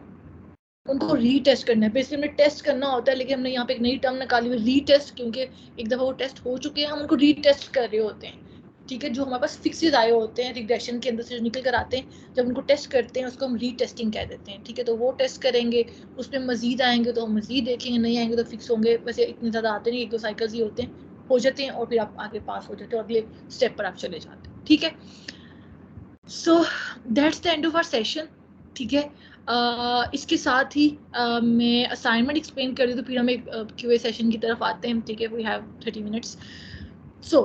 उनको रीटेस्ट करना है, बेसिकली हमने टेस्ट करना होता है, लेकिन हमने यहाँ पे एक नई टर्म निकाली हुई रीटेस्ट, क्योंकि एक दफा वो टेस्ट हो चुके हैं, हम उनको रीटेस्ट कर रहे होते हैं, ठीक है। जो हमारे पास फिक्सेस आए होते हैं रिग्रेशन के अंदर से जो निकल कर आते हैं, जब उनको टेस्ट करते हैं उसको हम रीटेस्टिंग कह देते हैं, ठीक है। तो वो टेस्ट करेंगे, उसमें मजीद आएंगे तो हम मजीद देखेंगे, नहीं आएंगे तो फिक्स होंगे। वैसे इतने ज़्यादा आते नहीं, 1 2 साइकिल्स ही होते हैं, हो जाते हैं और फिर आप आगे पास हो जाते हो, अगले स्टेप पर आप चले जाते हैं, ठीक है। So that's the end of our session, ठीक है। इसके साथ ही मैं असाइनमेंट एक्सप्लेन कर रही हूँ, तो फिर हम एक क्यूए सेशन की तरफ आते हैं, ठीक है। We have 30 minutes. सो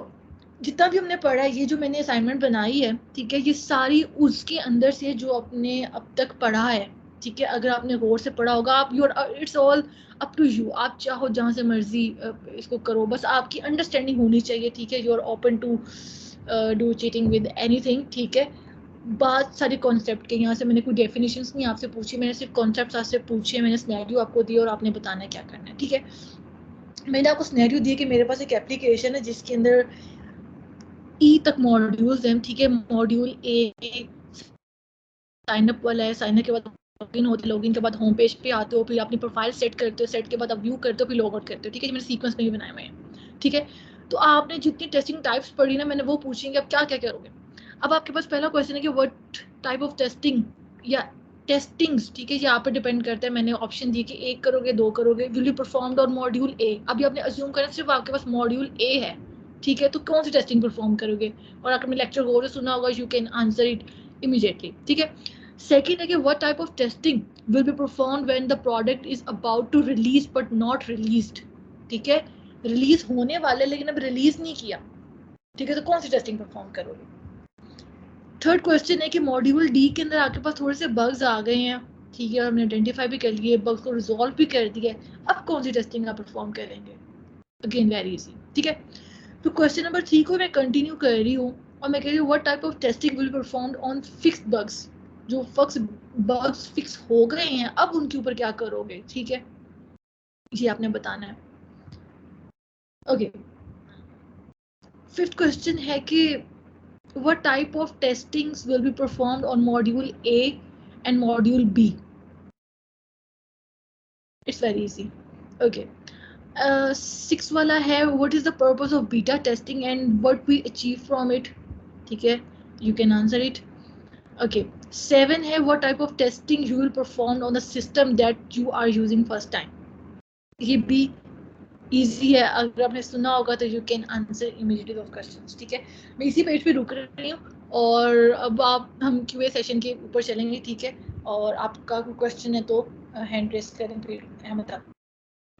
जितना भी हमने पढ़ा है, ये जो मैंने असाइनमेंट बनाई है, ठीक है, ये सारी उसके अंदर से जो आपने अब तक पढ़ा है, ठीक है। अगर आपने गौर से पढ़ा होगा, आप your it's all up to you, आप चाहो जहाँ से मर्जी इसको करो, बस आपकी अंडरस्टैंडिंग होनी चाहिए, ठीक है। You are open to do cheating with anything, ठीक है। बात सारी कॉन्सेप्ट के, यहाँ से मैंने कोई डेफिनेशंस नहीं आपसे पूछी, मैंने सिर्फ कॉन्सेप्ट्स आपसे पूछे, मैंने सिनेरियो आपको दिया और आपने बताना है क्या करना है, ठीक है। मैंने आपको सिनेरियो दिया कि मेरे पास एक एप्लीकेशन है जिसके अंदर ई तक मॉड्यूल्स हैं, ठीक है। मॉड्यूल ए साइनअप वाला है, साइनअप के बाद लॉगिन होते, लॉगिन के बाद होम पेज पे आते हो, फिर अपनी प्रोफाइल सेट करते हो, सेट के बाद आप व्यू करते हो, फिर लॉग आउट करते हो, ठीक है। मैंने सीक्वेंस में भी बनाए हुए हैं, ठीक है। तो आपने जितनी टेस्टिंग टाइप्स पढ़ी ना, मैंने वो पूछेंगे अब क्या क्या करोगे। अब आपके पास पहला क्वेश्चन है कि व्हाट टाइप ऑफ टेस्टिंग या टेस्टिंग्स, ठीक है, ये आप पे डिपेंड करता है। मैंने ऑप्शन दिए कि 1 करोगे, 2 करोगे, will you performed on module A. अभी आपने अज्यूम करना सिर्फ आपके पास मॉड्यूल ए है, ठीक है। तो कौन सी टेस्टिंग परफॉर्म करोगे, और अगर मैं लेक्चर गौर से सुना होगा, you can answer it immediately, ठीक है। सेकेंड है कि what type of testing will be performed when the product is about to release but not released, ठीक है। रिलीज होने वाले लेकिन अब रिलीज नहीं किया, ठीक है। तो कौन सी टेस्टिंग परफॉर्म करोगे। थर्ड क्वेश्चन है कि मॉड्यूल डी के अंदर आपके पास थोड़े से बग्स आ गए हैं, ठीक है, और हमने आइडेंटिफाई भी कर लिए, बग्स को रिजॉल्व भी कर दिया है। अब कौन सी टेस्टिंग आप परफॉर्म करेंगे, अगेन वेरी इजी, ठीक है। तो क्वेश्चन नंबर 3 को मैं कंटिन्यू कर रही हूँ, और मैं कह रही हूँ what type of testing will performed on fixed bugs, जो बग्स फिक्स हो गए हैं अब उनके ऊपर क्या करोगे, ठीक है। ये आपने बताना है, ओके। फिफ्थ क्वेश्चन है कि what type of testings will be performed on module A and module B? It's very easy. Okay. 6 वाला है, what is the purpose of beta testing and what we achieve from it? ठीक है, you can answer it. Okay. 7 है, what type of testing you will perform on the system that you are using first time? ये भी easy है, अगर आपने सुना होगा तो you can answer immediately those questions. ठीक है, मैं इसी पेज पे रुक रही हूँ और अब हम क्यूए सेशन के ऊपर चलेंगे. ठीक है, और आपका कोई क्वेश्चन है तो हैंड रेस करें, फिर अहमद आप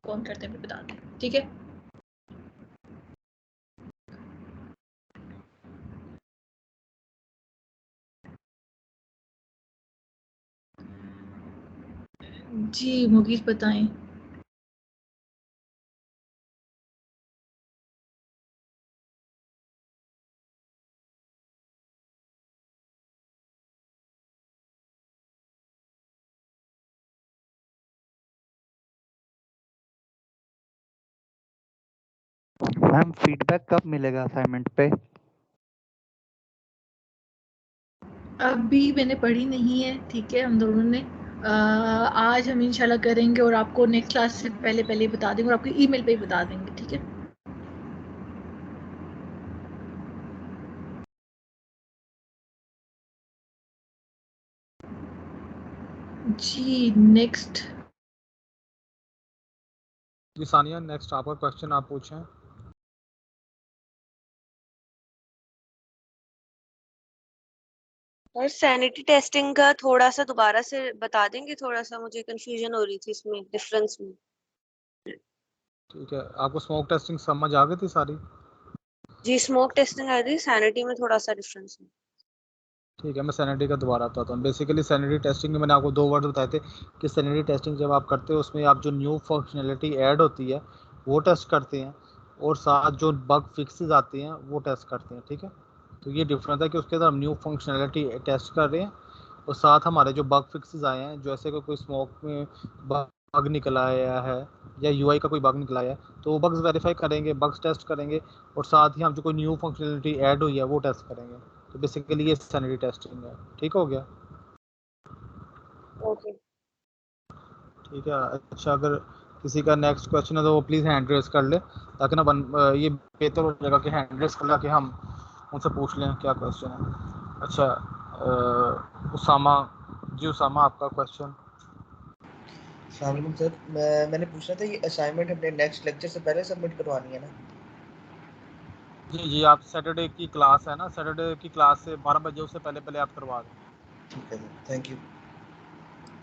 कौन करते हैं बता दें. ठीक है, जी मुगीस बताएं. मैम फीडबैक कब मिलेगा असाइनमेंट पे? अभी मैंने पढ़ी नहीं है. ठीक है, हम दोनों ने आज हम इंशाल्लाह करेंगे और आपको नेक्स्ट क्लास से पहले पहले बता देंगे और आपको ईमेल पे ही बता देंगे. ठीक है, जी नेक्स्ट. जी सानिया, नेक्स्ट आपका क्वेश्चन आप पूछें. और सैनिटी टेस्टिंग का थोड़ा सा दोबारा से बता देंगे, थोड़ा सा मुझे कंफ्यूजन हो रही थी इसमें डिफरेंस में. ठीक है, आपको स्मोक टेस्टिंग समझ आ गई थी सारी? जी स्मोक टेस्टिंग आ रही, सैनिटी में थोड़ा सा डिफरेंस है. ठीक है, मैं सैनिटी का दोबारा बताता हूँ. बेसिकली सैनिटी टेस्टिंग में मैंने आपको 2 वर्ड बताए थे कि सैनिटी टेस्टिंग जब आप करते हो उसमें आप जो न्यू फंक्शनैलिटी ऐड होती है वो टेस्ट करते हैं और साथ जो बग फिक्सेस आती हैं वो टेस्ट करते हैं. ठीक है, तो ये डिफरेंस है कि उसके अंदर हम न्यू फंक्शनैलिटी टेस्ट कर रहे हैं और साथ हमारे जो बग फिक्सेस आए हैं, जैसे कि कोई स्मोक में बग निकल आया है या यूआई का कोई बग निकला है तो वो बग्स वेरीफाई करेंगे, बग्स टेस्ट करेंगे और साथ ही हम जो कोई न्यू फंक्शनैलिटी ऐड हुई है वो टेस्ट करेंगे. तो बेसिकली ये सैनिटी टेस्टिंग है. ठीक हो गया? ओके. ठीक है. अच्छा, अगर किसी का नेक्स्ट क्वेश्चन है तो वो प्लीज़ हैंड रेस कर ले ताकि ना ये बेहतर हो जाएगा कि हैंड रेस कर ला कि हम उनसे पूछ लें क्या क्वेश्चन है. अच्छा, उसामा जी, उसामा आपका क्वेश्चन. अस्सलाम वालेकुम सर, मैंने पूछना था ये असाइनमेंट अपने नेक्स्ट लेक्चर से पहले सबमिट करवानी है ना? जी जी, आप सैटरडे की क्लास है ना, सैटरडे की क्लास से 12 बजे उससे पहले पहले आप करवा दें. ठीक है सर, थैंक यू.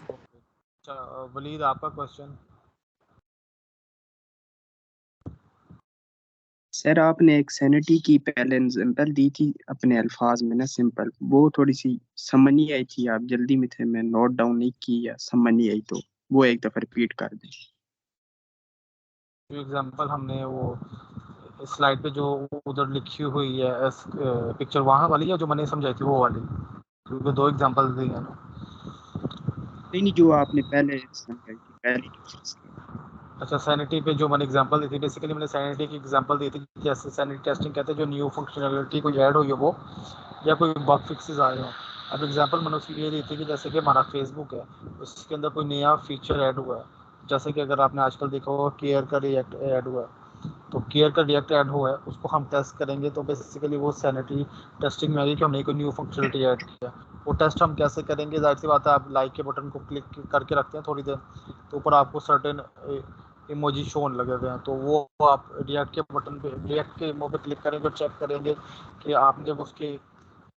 ओके. अच्छा, वलीद आपका क्वेश्चन. सर आपने एक सैनिटी की पहले एग्जांपल दी थी अपने अल्फाज में ना, सिंपल, वो थोड़ी सी समझ नहीं आई थी, आप जल्दी में थे, मैं नोट डाउन नहीं की या समझ नहीं आई, तो वो एक दफा रिपीट कर दें. एग्जांपल हमने वो स्लाइड पे जो उधर लिखी हुई है पिक्चर वहाँ वाली है जो मैंने समझाई थी वो वाली, क्योंकि 2 एग्जांपल दिए हैं ना. नहीं, जो आपने पहले समझाई थी पहली दूसरी. अच्छा, सैनिटी पे जो मैंने एग्जांपल दी थी, बेसिकली मैंने सैनिटी की एग्जांपल दी थी जैसे सैनिटी टेस्टिंग कहते हैं जो न्यू फंक्शनैलिटी कोई ऐड हुई है वो या कोई बग फिक्सेस आए हों. अब एग्जांपल मैंने उसकी ये दी थी कि जैसे कि हमारा फेसबुक है, उसके अंदर कोई नया फीचर ऐड हुआ है, जैसे कि अगर आपने आजकल देखा होगा केयर का रिएक्ट ऐड हुआ है, तो केयर का रिएक्ट ऐड हुआ है उसको हम टेस्ट करेंगे. तो बेसिकली वो सैनिटी टेस्टिंग में आई कि हमने कोई न्यू फंक्शनलिटी ऐड किया. वो टेस्ट हम कैसे करेंगे? जाहिर सी बात है, आप लाइक के बटन को क्लिक करके रखते हैं थोड़ी देर, तो ऊपर आपको सर्टेन इमोजी शोन लगे हुए हैं, तो वो आप रिएक्ट के बटन पे, रिएक्ट के इमो पे क्लिक करेंगे और चेक करेंगे कि आपने जब उसके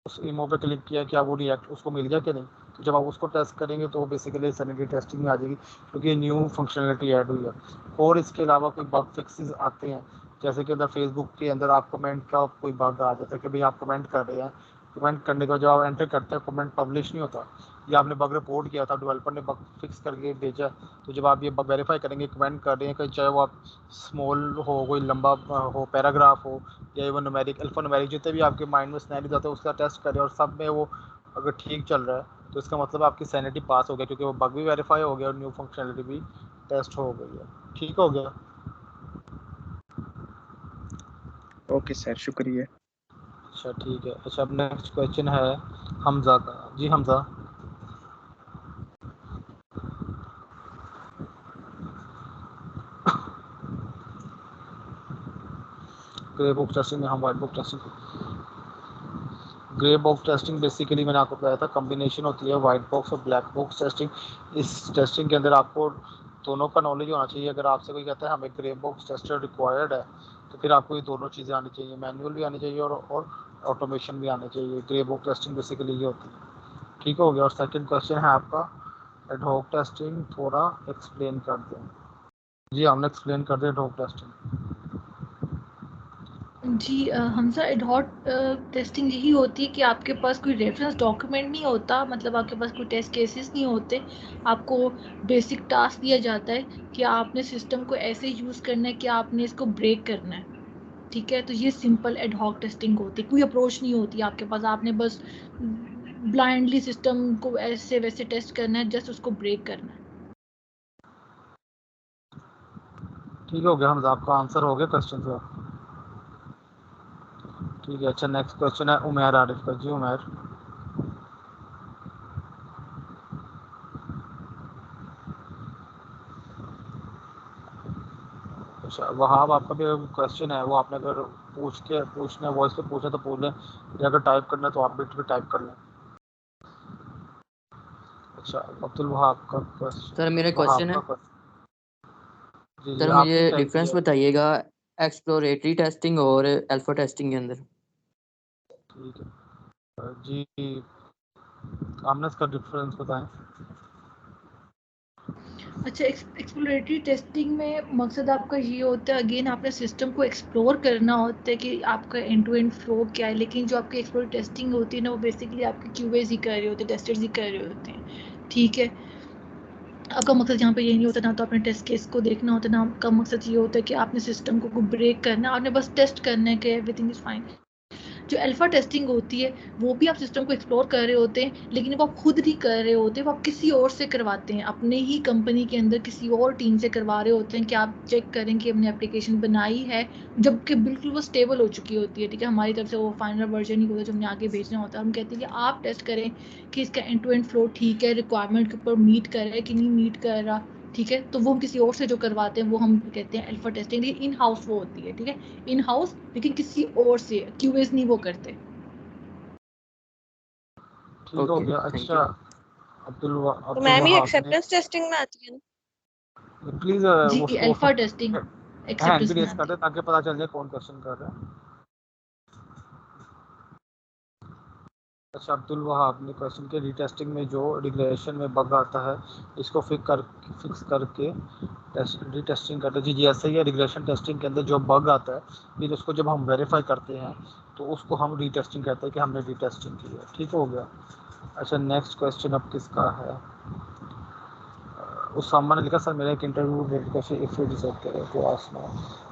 उस इमो पे क्लिक किया क्या वो रिएक्ट उसको मिल गया कि नहीं. तो जब आप उसको टेस्ट करेंगे तो बेसिकली सैनिटी टेस्टिंग में आ जाएगी क्योंकि ये न्यू फंक्शनलिटी ऐड हुई है. और इसके अलावा कोई बग फिक्सेस आते हैं, जैसे कि अंदर फेसबुक के अंदर आप कमेंट का कोई बग आ जाता है कि भाई आप कमेंट कर रहे हैं, कमेंट करने का जब आप एंटर करते हैं कमेंट पब्लिश नहीं होता, या आपने बग रिपोर्ट किया था, डेवलपर ने बग फिक्स करके भेजा, तो जब आप ये बग वेरीफाई करेंगे कमेंट कर रहे हैं, चाहे वो आप स्मॉल हो, कोई लंबा हो, पैराग्राफ हो या इवन न्यूमेरिक अल्फा न्यूमेरिक जितने भी आपके माइंड में स्नैरी जाते हैं उसका टेस्ट करें और सब में वो अगर ठीक चल रहा है तो इसका मतलब आपकी सैनिटी पास हो गया क्योंकि वो बग भी वेरीफाई हो गया और न्यू फंक्शनलिटी भी टेस्ट हो गई है. ठीक हो गया? ओके सर, शुक्रिया. अच्छा ठीक है। अच्छा अब नेक्स्ट क्वेश्चन है हमजा का। जी हमजा। ग्रे बॉक्स टेस्टिंग में हम white box testing, grey box testing basically मैंने आपको बताया था कॉम्बिनेशन होती है वाइट बॉक्स और ब्लैक बॉक्स टेस्टिंग। इस टेस्टिंग के अंदर आपको दोनों का नॉलेज होना चाहिए। अगर आपसे कोई कहता है हमें ग्रे बॉक्स टेस्टर रिक्वायर्ड है, तो फिर आपको ये दोनों चीज़ें आनी चाहिए, मैनुअल भी आनी चाहिए और ऑटोमेशन भी आनी चाहिए। ग्रे बॉक्स टेस्टिंग बेसिकली ये होती है। ठीक हो गया। और सेकंड क्वेश्चन है आपका एडहॉक टेस्टिंग, थोड़ा एक्सप्लेन कर दें। जी हमने एक्सप्लेन कर दिया एडहॉक टेस्टिंग। जी हमजा एडहॉक टेस्टिंग यही होती है कि आपके पास कोई रेफरेंस डॉक्यूमेंट नहीं होता, मतलब आपके पास कोई टेस्ट केसेस नहीं होते, आपको बेसिक टास्क दिया जाता है कि आपने सिस्टम को ऐसे यूज़ करना है कि आपने इसको ब्रेक करना है। ठीक है, तो ये सिंपल एडहॉक टेस्टिंग होती है, कोई अप्रोच नहीं होती आपके पास, आपने बस ब्लाइंडली सिस्टम को ऐसे वैसे टेस्ट करना है, जस्ट उसको ब्रेक करना है। ठीक हो गया हमजा, आपका आंसर हो गया क्वेश्चन का। ठीक है। अच्छा नेक्स्ट क्वेश्चन है उमैर आरिफ का। जी उमैर। अच्छा वहाब आपका भी क्वेश्चन है, वो आपने अगर पूछना है वॉइस पे पूछना तो पूछ लें, या अगर टाइप करना है तो आप भी टाइप कर लें। अच्छा अब्दुल वहाब का क्वेश्चन। सर मेरा वहाब क्वेश्चन है, का क्वेश्चन। जी जी सर आपने मुझे टाइप डिफरेंस किया। बताइएगा एक्सप्लोरेटरी टेस्टिंग और अल्फा टेस्टिंग के अंदर। ठीक है जी, आपने इसका डिफरेंस बताएं। अच्छा, एक्सप्लोरेटरी टेस्टिंग में मकसद आपका ये होता है, अगेन आपने सिस्टम को एक्सप्लोर करना होता है कि आपका एंड टू एंड फ्लो क्या है। लेकिन जो आपकी एक्सप्लोरेटरी टेस्टिंग होती है ना, वो बेसिकली आपके क्यूएस ही कर रहे होते हैं, टेस्टर्स ही कर रहे होते हैं। ठीक है, आपका मकसद यहाँ पे ये नहीं होता, ना तो आपने टेस्ट केस को देखना होता है, ना आपका मकसद ये होता है कि आपने सिस्टम को ब्रेक करना है, आपने बस टेस्ट करना है कि एवरीथिंग इज़ फाइन। जो अल्फा टेस्टिंग होती है वो भी आप सिस्टम को एक्सप्लोर कर रहे होते हैं, लेकिन वो आप खुद नहीं कर रहे होते, वो आप किसी और से करवाते हैं, अपने ही कंपनी के अंदर किसी और टीम से करवा रहे होते हैं कि आप चेक करें कि हमने एप्लीकेशन बनाई है, जबकि बिल्कुल वो स्टेबल हो चुकी होती है। ठीक है, हमारी तरफ से वो फाइनल वर्जन ही होता है जो हमने आगे भेजना होता है। हम कहते हैं कि आप टेस्ट करें कि इसका एंड टू एंड फ्लो ठीक है, रिक्वायरमेंट के ऊपर मीट कर रहा है कि नहीं मीट कर रहा। ठीक है, तो वो हम किसी और से जो करवाते हैं वो हम कहते हैं अल्फा टेस्टिंग, लेकिन इन हाउस वो होती है। ठीक है, इन हाउस, लेकिन किसी और से क्यूएस नहीं वो करते। ठीक हो ओके गया। थैंक अच्छा यू। तो अब्दुल मैम ये वहाब ने एक्सेप्टेंस टेस्टिंग में आती है ना? प्लीज जी उसको अल्फा टेस्टिंग हैंड भी एक्सेप्टेंस में रेस कर आती दे ताकि पता चल जाए कौन क्वेश्चन कर रहा है। अच्छा अब्दुल वहाब ने क्वेश्चन के रीटेस्टिंग में जो रिग्रेशन में बग आता है इसको फिक्स करके रीटेस्टिंग करते हैं। जी जी ऐसे ही है, रिग्रेशन टेस्टिंग के अंदर जो बग आता है फिर उसको जब हम वेरीफाई करते हैं तो उसको हम रीटेस्टिंग कहते हैं कि हमने रीटेस्टिंग की है। ठीक हो गया। अच्छा नेक्स्ट क्वेश्चन अब किसका है? उसामा ने लिखा सर मेरा एक interview related question if you decide करें तो आसना।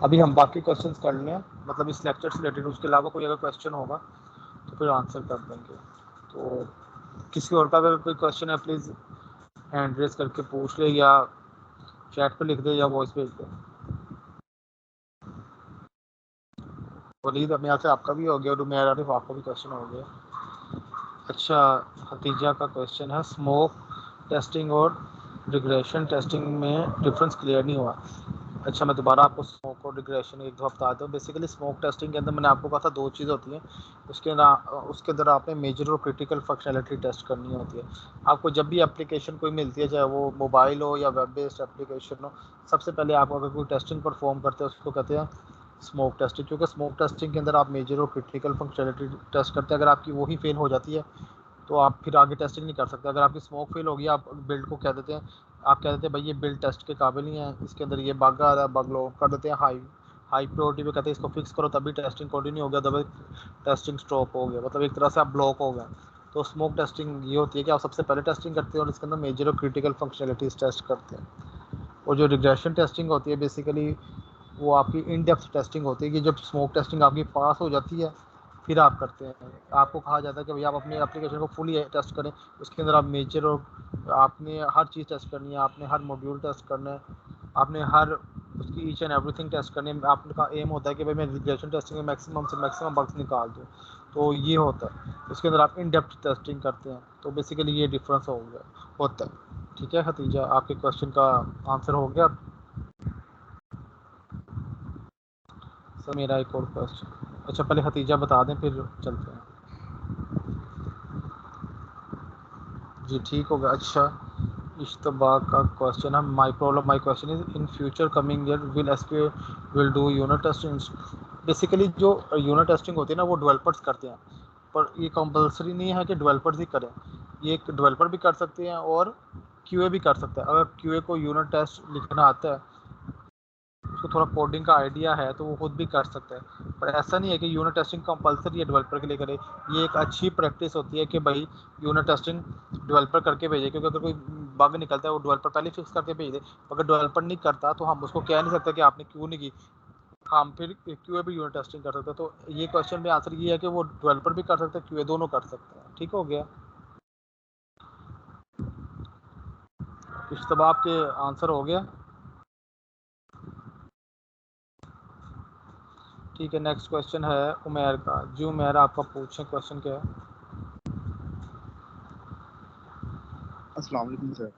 अभी हम बाकी क्वेश्चंस कर लें, मतलब इस लेक्चर से रिलेटेड, उसके अलावा कोई अगर क्वेश्चन होगा तो फिर आंसर कर देंगे। तो किसी और का अगर कोई क्वेश्चन है प्लीज़ हैंड रेस करके पूछ ले, या चैट पे लिख दे या वॉइस भेज दे। वलीद अब यहाँ से आपका भी हो गया और मेरा आरिफ आपका भी क्वेश्चन हो गया। अच्छा हतीजा का क्वेश्चन है स्मोक टेस्टिंग और रिग्रेशन टेस्टिंग में डिफरेंस क्लियर नहीं हुआ। अच्छा मैं दोबारा आपको स्मोक और रिग्रेशन एक दो हफ्ता आता हूँ। बेसिकली स्मोक टेस्टिंग के अंदर मैंने आपको कहा था दो चीज़ होती हैं, उसके अंदर आपने मेजर और क्रिटिकल फंक्शनैलिटी टेस्ट करनी होती है। आपको जब भी एप्लीकेशन कोई मिलती है, चाहे वो मोबाइल हो या वेब बेस्ड एप्लीकेशन हो, सबसे पहले आप अगर कोई टेस्टिंग परफॉर्म करते हैं उसको कहते हैं स्मोक टेस्टिंग। क्योंकि स्मोक टेस्टिंग के अंदर आप मेजर और क्रिटिकल फंक्शनैलिटी टेस्ट करते हैं। अगर आपकी वही फेल हो जाती है तो आप फिर आगे टेस्टिंग नहीं कर सकते। अगर आपकी स्मोक फेल होगी, आप बिल्ड को कह देते हैं, आप कह देते हैं भाई ये बिल्ड टेस्ट के काबिल नहीं है, इसके अंदर ये बग आ रहा है, बग लो कर देते हैं हाई प्रायोरिटी पे, कहते हैं इसको फिक्स करो तभी टेस्टिंग कंटिन्यू हो गया, तभी टेस्टिंग स्टॉप हो गया, मतलब एक तरह से आप ब्लॉक हो गए। तो स्मोक टेस्टिंग ये होती है कि आप सबसे पहले टेस्टिंग करते हैं और इसके अंदर मेजर और क्रिटिकल फंक्शनैलिटीज टेस्ट करते हैं। और जो रिग्रेशन टेस्टिंग होती है बेसिकली वो आपकी इन डेप्थ टेस्टिंग होती है कि जब स्मोक टेस्टिंग आपकी पास हो जाती है फिर आप करते हैं। आपको कहा जाता है कि भाई आप अपने एप्लीकेशन को फुली टेस्ट करें, उसके अंदर आप मेजर और आपने हर चीज़ टेस्ट करनी है, आपने हर मॉड्यूल टेस्ट करना है, आपने हर उसकी ईच एंड एवरीथिंग टेस्ट करनी है। आपका एम होता है कि भाई मैं रिग्रेशन टेस्टिंग में मैक्सिमम से मैक्सिमम बग्स निकाल दूँ। तो ये होता है, इसके अंदर आप इन डेप्थ टेस्टिंग करते हैं, तो बेसिकली ये डिफरेंस हो गया होता है। ठीक है खतीजा, आपके क्वेश्चन का आंसर हो गया। सर मेरा एक और क्वेश्चन, अच्छा पहले खतीजा बता दें फिर चलते हैं। जी ठीक हो गया। अच्छा इश्तबा का क्वेश्चन है, my question is in future coming year will SQL will do unit testing. Basically जो यूनिट टेस्टिंग होती है ना वो डेवलपर्स करते हैं, पर ये कंपलसरी नहीं है कि डेवलपर्स ही करें, ये एक डेवलपर भी कर सकते हैं और क्यूए भी कर सकता है। अगर क्यूए को यूनिट टेस्ट लिखना आता है, उसको थोड़ा कोडिंग का आइडिया है, तो वो खुद भी कर सकता है। पर ऐसा नहीं है कि यूनिट टेस्टिंग कंपलसरी है डेवलपर के लिए करे। ये एक अच्छी प्रैक्टिस होती है कि भाई यूनिट टेस्टिंग डेवलपर करके भेजे, क्योंकि अगर कोई बग निकलता है वो डेवलपर पहले फिक्स करके भेज दे। अगर डेवलपर नहीं करता तो हम उसको कह नहीं सकते कि आपने क्यों नहीं की, हम फिर क्यूए भी यूनिट टेस्टिंग कर सकते हैं। तो ये क्वेश्चन में आंसर ये है कि वो डेवलपर भी कर सकते हैं, क्यूए दोनों कर सकते हैं। ठीक हो गया। इश्तबा आपके आंसर हो गया। ठीक है, नेक्स्ट क्वेश्चन है उमेर का। जी उमेर, आपका पूछें, क्वेश्चन क्या है? अस्सलाम वालेकुम सर।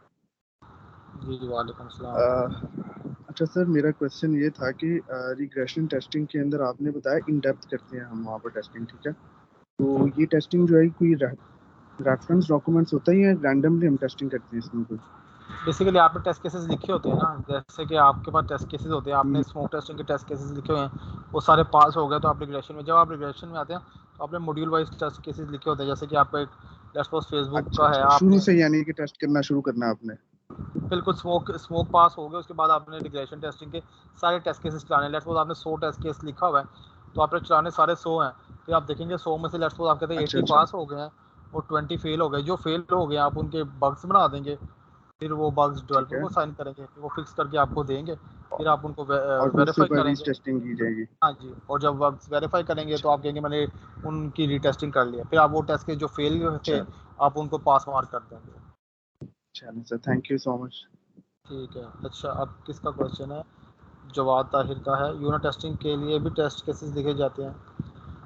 जी वालेकुम सलाम। अच्छा सर, मेरा क्वेश्चन ये था कि रिग्रेशन टेस्टिंग के अंदर आपने बताया इन डेप्थ करते हैं हम वहाँ पर टेस्टिंग, ठीक है? तो ये टेस्टिंग जो है कोई रेफरेंस डॉक्यूमेंट्स होता है या रैंडमली हम टेस्टिंग करते हैं इसमें कोई? बेसिकली आपने टेस्ट केसेस लिखे होते हैं ना, जैसे कि आपके पास टेस्ट केसेस होते हैं, आपने स्मोक टेस्टिंग के टेस्ट केसेस लिखे हुए हैं, वो सारे पास हो गए तो आप रिग्रेशन में, जब आप रिग्रेशन में आते हैं तो आपने मॉड्यूल वाइज टेस्ट केसेस लिखे होते हैं। जैसे कि आपका एक लेट्स सपोज फेसबुक अच्छा का है, अच्छा, शुरू आपने से यानी कि टेस्ट करना शुरू करना है आपने? बिल्कुल स्मोक पास हो गया, उसके बाद आपने रिग्रेशन टेस्टिंग के सारे टेस्ट केसेस चलाने। लेट्स सपोज आपने 100 टेस्ट केस लिखा हुआ है, तो आपने चलाने सारे 100 हैं। फिर आप देखेंगे 100 में से लेट्स सपोज आप कहते हैं अच्छा 80 अच्छा पास हो गए हैं और 20 फेल हो गए। जो फेल हो गए आप उनके बग्स बना देंगे, फिर वो बग्स ठीक डेवलपर है। को साइन करेंगे, फिर वो फिक्स करके आपको देंगे, फिर आप उनको और फिर उसके वेरीफाई ऊपर करेंगे। टेस्टिंग की जाएगी? हाँ जी, और जब बग्स वेरीफाई करेंगे तो अच्छा आप कहेंगे मैंने उनकी रीटेस्टिंग कर लिया, फिर आप वो टेस्ट के जो फेल थे अच्छा। आप उनको पास मार्क कर देंगे। चलिए sir, thank you so much. ठीक है। अच्छा अब किसका क्वेश्चन है? जवाद ताहिर का है। यूनिट टेस्टिंग के लिए भी टेस्ट केसेस लिखे जाते हैं।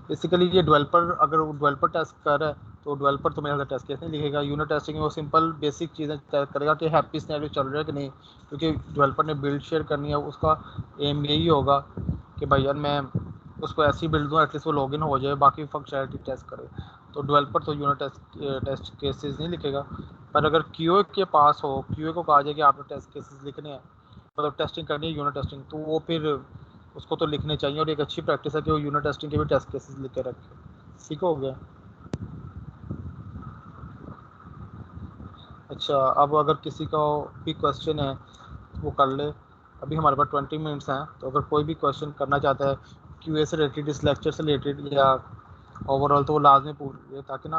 बेसिकली ये डेवलपर, अगर डेवलपर टेस्ट कर रहा है तो डेवलपर तो मेरे टेस्ट केस नहीं लिखेगा। यूनिट टेस्टिंग में वो सिंपल बेसिक चीज़ें चेक करेगा कि हैप्पी सिनेरियो चल रहा है कि नहीं, क्योंकि डेवलपर ने बिल्ड शेयर करनी है, उसका एम यही होगा कि भाई यार मैं उसको ऐसी बिल्ड दूँ एटलीस्ट वो लॉगिन हो जाए, बाकी फंक्शनैलिटी टेस्ट करे। तो डेवलपर तो यूनिट टेस्ट केसेस नहीं लिखेगा। पर अगर क्यूए के पास हो, क्यूए को कहा जाए कि आपने टेस्ट केसेस लिखने हैं, मतलब टेस्टिंग करनी है यूनिट टेस्टिंग, तो वो फिर उसको तो लिखने चाहिए। और एक अच्छी प्रैक्टिस है कि वो यूनिट टेस्टिंग के भी टेस्ट केसेस लिख के रखे। ठीक हो गया। अच्छा अब अगर किसी का भी क्वेश्चन है तो वो कर ले। अभी हमारे पास 20 मिनट्स हैं, तो अगर कोई भी क्वेश्चन करना चाहता है क्यूए से रिलेटेड, इस लेक्चर से रिलेटेड या ओवरऑल, तो वो लाजमी पूछ ले, ताकि ना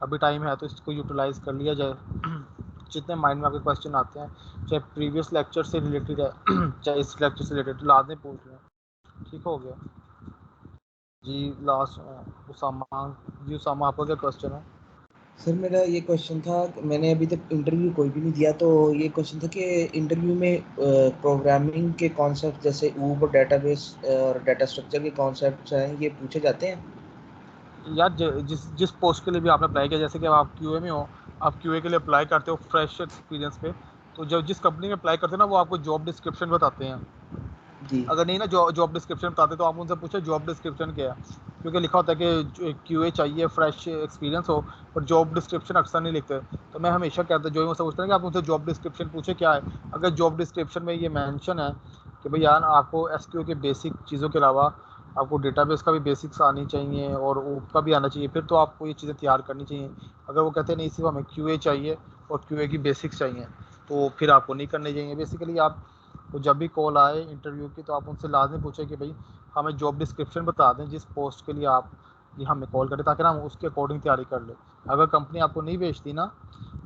अभी टाइम है तो इसको यूटिलाइज़ कर लिया जाए। जितने माइंड में आपके क्वेश्चन आते हैं, चाहे प्रीवियस लेक्चर से रिलेटेड है चाहे इस लेक्चर से रिलेटेड, लाजमी पूछ लें। ठीक हो गया जी। लास्ट उसामा। जी उसामा, आपका क्या क्वेश्चन है? सर मेरा ये क्वेश्चन था, मैंने अभी तक इंटरव्यू कोई भी नहीं दिया, तो ये क्वेश्चन था कि इंटरव्यू में प्रोग्रामिंग के कॉन्सेप्ट जैसे ऊब और डेटाबेस और डाटा स्ट्रक्चर के कॉन्सेप्ट्स हैं, ये पूछे जाते हैं? यार जिस पोस्ट के लिए भी आपने अप्लाई किया, जैसे कि अब आप क्यूए में हो, आप क्यूए के लिए अप्लाई करते हो फ्रेश एक्सपीरियंस पे, तो जब जिस कंपनी में अप्लाई करते हैं ना वो आपको जॉब डिस्क्रिप्शन बताते हैं। जी अगर नहीं ना जॉब डिस्क्रिप्शन बताते तो आप उनसे पूछे जॉब डिस्क्रिप्शन क्या है, क्योंकि लिखा होता है कि क्यूए चाहिए फ्रेश एक्सपीरियंस हो, पर जॉब डिस्क्रिप्शन अक्सर नहीं लिखते। तो मैं हमेशा कहता जो मुझसे पूछते हैं कि आप उनसे जॉब डिस्क्रिप्शन पूछे क्या है। अगर जॉब डिस्क्रिप्शन में ये मेंशन है कि भाई यार आपको एसक्यू के बेसिक चीज़ों के अलावा आपको डेटाबेस का भी बेसिक्स आनी चाहिए और ऊप का भी आना चाहिए, फिर तो आपको ये चीज़ें तैयार करनी चाहिए। अगर वो कहते हैं नहीं सिर्फ हमें क्यूए चाहिए और क्यूए की बेसिक्स चाहिए, तो फिर आपको नहीं करनी चाहिए। बेसिकली आप तो जब भी कॉल आए इंटरव्यू की, तो आप उनसे लाजमी पूछें कि भाई हमें जॉब डिस्क्रिप्शन बता दें जिस पोस्ट के लिए आप ये हमें कॉल करें, ताकि ना हम उसके अकॉर्डिंग तैयारी कर लें। अगर कंपनी आपको नहीं भेजती ना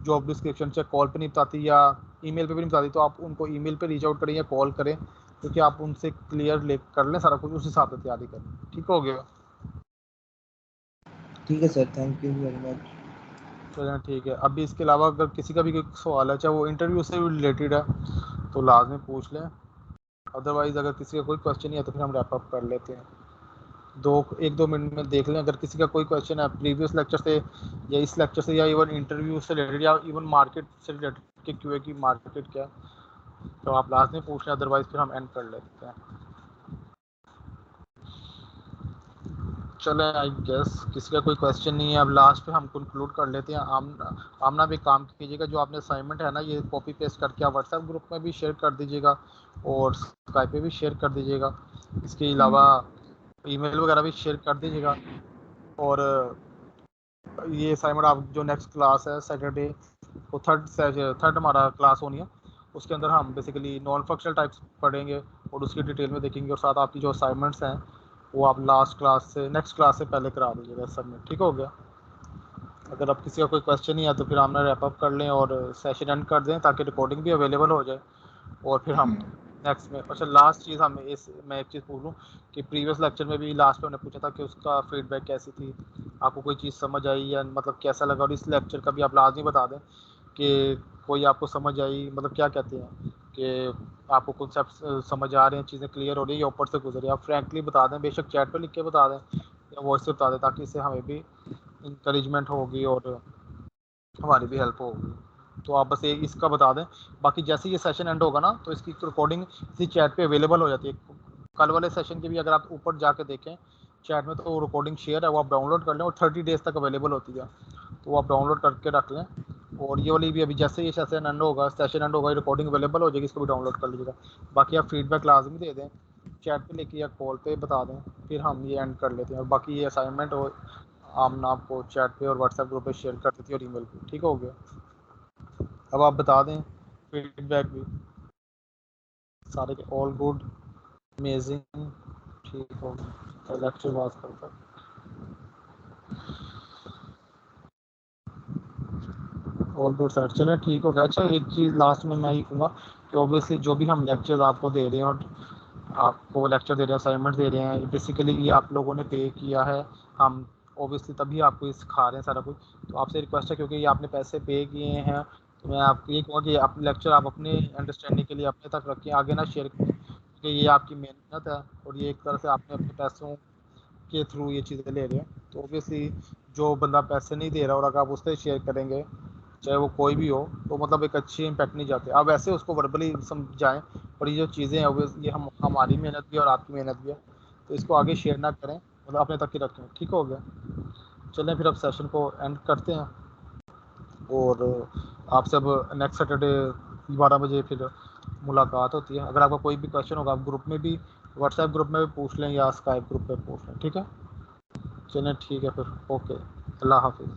जॉब डिस्क्रिप्शन, चाहे कॉल पे नहीं बताती या ईमेल पे भी नहीं बताती, तो आप उनको ईमेल पे रीच आउट करें या कॉल करें, क्योंकि आप उनसे क्लियर ले कर लें सारा कुछ, उस हिसाब से तैयारी करें। ठीक हो गया। ठीक है sir, thank you very much. चलें ठीक है। अभी इसके अलावा अगर किसी का भी कोई सवाल है, चाहे वो इंटरव्यू से भी रिलेटेड है, तो लाजमी पूछ लें। अदरवाइज़ अगर किसी का कोई क्वेश्चन नहीं है तो फिर हम रैप अप कर लेते हैं। एक दो मिनट में देख लें। अगर किसी का कोई क्वेश्चन है प्रीवियस लेक्चर से या इस लेक्चर से या इवन इंटरव्यू से रिलेटेड या इवन मार्केट से रिलेटेड कि क्यूए की मार्केट क्या, तो आप लास्ट में पूछ लें, अदरवाइज फिर हम एंड कर लेते हैं। चले, आई गेस किसी का कोई क्वेश्चन नहीं है। अब लास्ट पे हम कंक्लूड कर लेते हैं। आमना भी काम कीजिएगा, जो आपने असाइनमेंट है ना ये कॉपी पेस्ट करके आप व्हाट्सएप ग्रुप में भी शेयर कर दीजिएगा और स्काइप पे भी शेयर कर दीजिएगा। इसके अलावा ईमेल वगैरह भी शेयर कर दीजिएगा। और ये असाइनमेंट आप जो नेक्स्ट क्लास है सैटरडे वो थर्ड हमारा क्लास होनी है, उसके अंदर हम बेसिकली नॉन फंक्शनल टाइप्स पढ़ेंगे और उसकी डिटेल में देखेंगे। और साथ आपकी जो असाइनमेंट्स हैं वो आप नेक्स्ट क्लास से पहले करा दीजिएगा सबमिट। ठीक हो गया? अगर आप किसी का कोई क्वेश्चन नहीं है तो फिर हम रैप अप कर लें और सेशन एंड कर दें ताकि रिकॉर्डिंग भी अवेलेबल हो जाए और फिर हम नेक्स्ट में। अच्छा, लास्ट चीज़ मैं एक चीज़ पूछ लूँ कि प्रीवियस लेक्चर में भी लास्ट में उन्होंने पूछा था कि उसका फीडबैक कैसी थी, आपको कोई चीज़ समझ आई या मतलब कैसा लगा। और इस लेक्चर का भी आप लाजमी बता दें कि कोई आपको समझ आई, मतलब क्या कहते हैं कि आपको कॉन्सेप्ट समझ आ रहे हैं, चीज़ें क्लियर हो रही है या ऊपर से गुजरी। आप फ्रैंकली बता दें, बेशक चैट पर लिख के बता दें या वॉइस से बता दें, ताकि इससे हमें भी इंकरेजमेंट होगी और हमारी भी हेल्प होगी। तो आप बस इसका बता दें। बाकी जैसे ये सेशन एंड होगा ना तो इसकी रिकॉर्डिंग इसी चैट पे अवेलेबल हो जाती है। कल वाले सेशन की भी अगर आप ऊपर जाके देखें चैट में तो रिकॉर्डिंग शेयर है, वो आप डाउनलोड कर लें और 30 डेज़ तक अवेलेबल होती है, तो वो आप डाउनलोड करके रख लें। और ये वाली भी अभी जैसे ये सेशन एंड होगा रिकॉर्डिंग अवेलेबल हो जाएगी, इसको भी डाउनलोड कर लीजिएगा। बाकी आप फीडबैक लाजमी दे दें, चैट पे लेके या कॉल पे बता दें, फिर हम ये एंड कर लेते हैं। और बाकी ये असाइनमेंट और आमना आपको चैट पे और व्हाट्सएप ग्रुप पे शेयर कर देती है और ईमेल पे। ठीक हो गया? अब आप बता दें फीडबैक भी सारे के ऑल गुड, अमेजिंग, ठीक हो गया। लेक्चर बात करता है ऑल गुड सर, चलें ठीक हो गया। अच्छा, एक चीज़ लास्ट में मैं ही कहूँगा कि ऑब्वियसली जो भी हम लेक्चर्स आपको दे रहे हैं और आपको लेक्चर दे रहे हैं, असाइनमेंट दे रहे हैं, बेसिकली ये आप लोगों ने पे किया है, हम ऑब्वियसली तभी आपको ये सिखा रहे हैं सारा कुछ। तो आपसे रिक्वेस्ट है, क्योंकि ये आपने पैसे पे किए हैं, तो मैं आपको ये कहूँगा कि आप लेक्चर आप अपने अंडरस्टैंडिंग के लिए अपने तक रखें, आगे ना शेयर करें, क्योंकि ये आपकी मेहनत है और ये एक तरह से आपने अपने पैसों के थ्रू ये चीज़ें ले रहे हैं। तो ऑब्वियसली जो बंदा पैसे नहीं दे रहा और अगर आप उससे शेयर करेंगे, चाहे वो कोई भी हो, तो मतलब एक अच्छी इम्पैक्ट नहीं जाते। आप वैसे उसको वर्बली समझाएं, और ये जो चीज़ें हैं ये हमारी मेहनत भी और आपकी मेहनत भी है, तो इसको आगे शेयर ना करें, मतलब अपने तक ही रखें। ठीक हो गया? चलें फिर अब सेशन को एंड करते हैं और आपसे अब नेक्स्ट सैटरडे 12 बजे फिर मुलाकात होती है। अगर आपका कोई भी क्वेश्चन होगा आप ग्रुप में भी, व्हाट्सएप ग्रुप में भी पूछ लें या स्काइप ग्रुप पे पूछ लें। ठीक है? चलें ठीक है फिर, ओके, अल्लाह हाफिज़।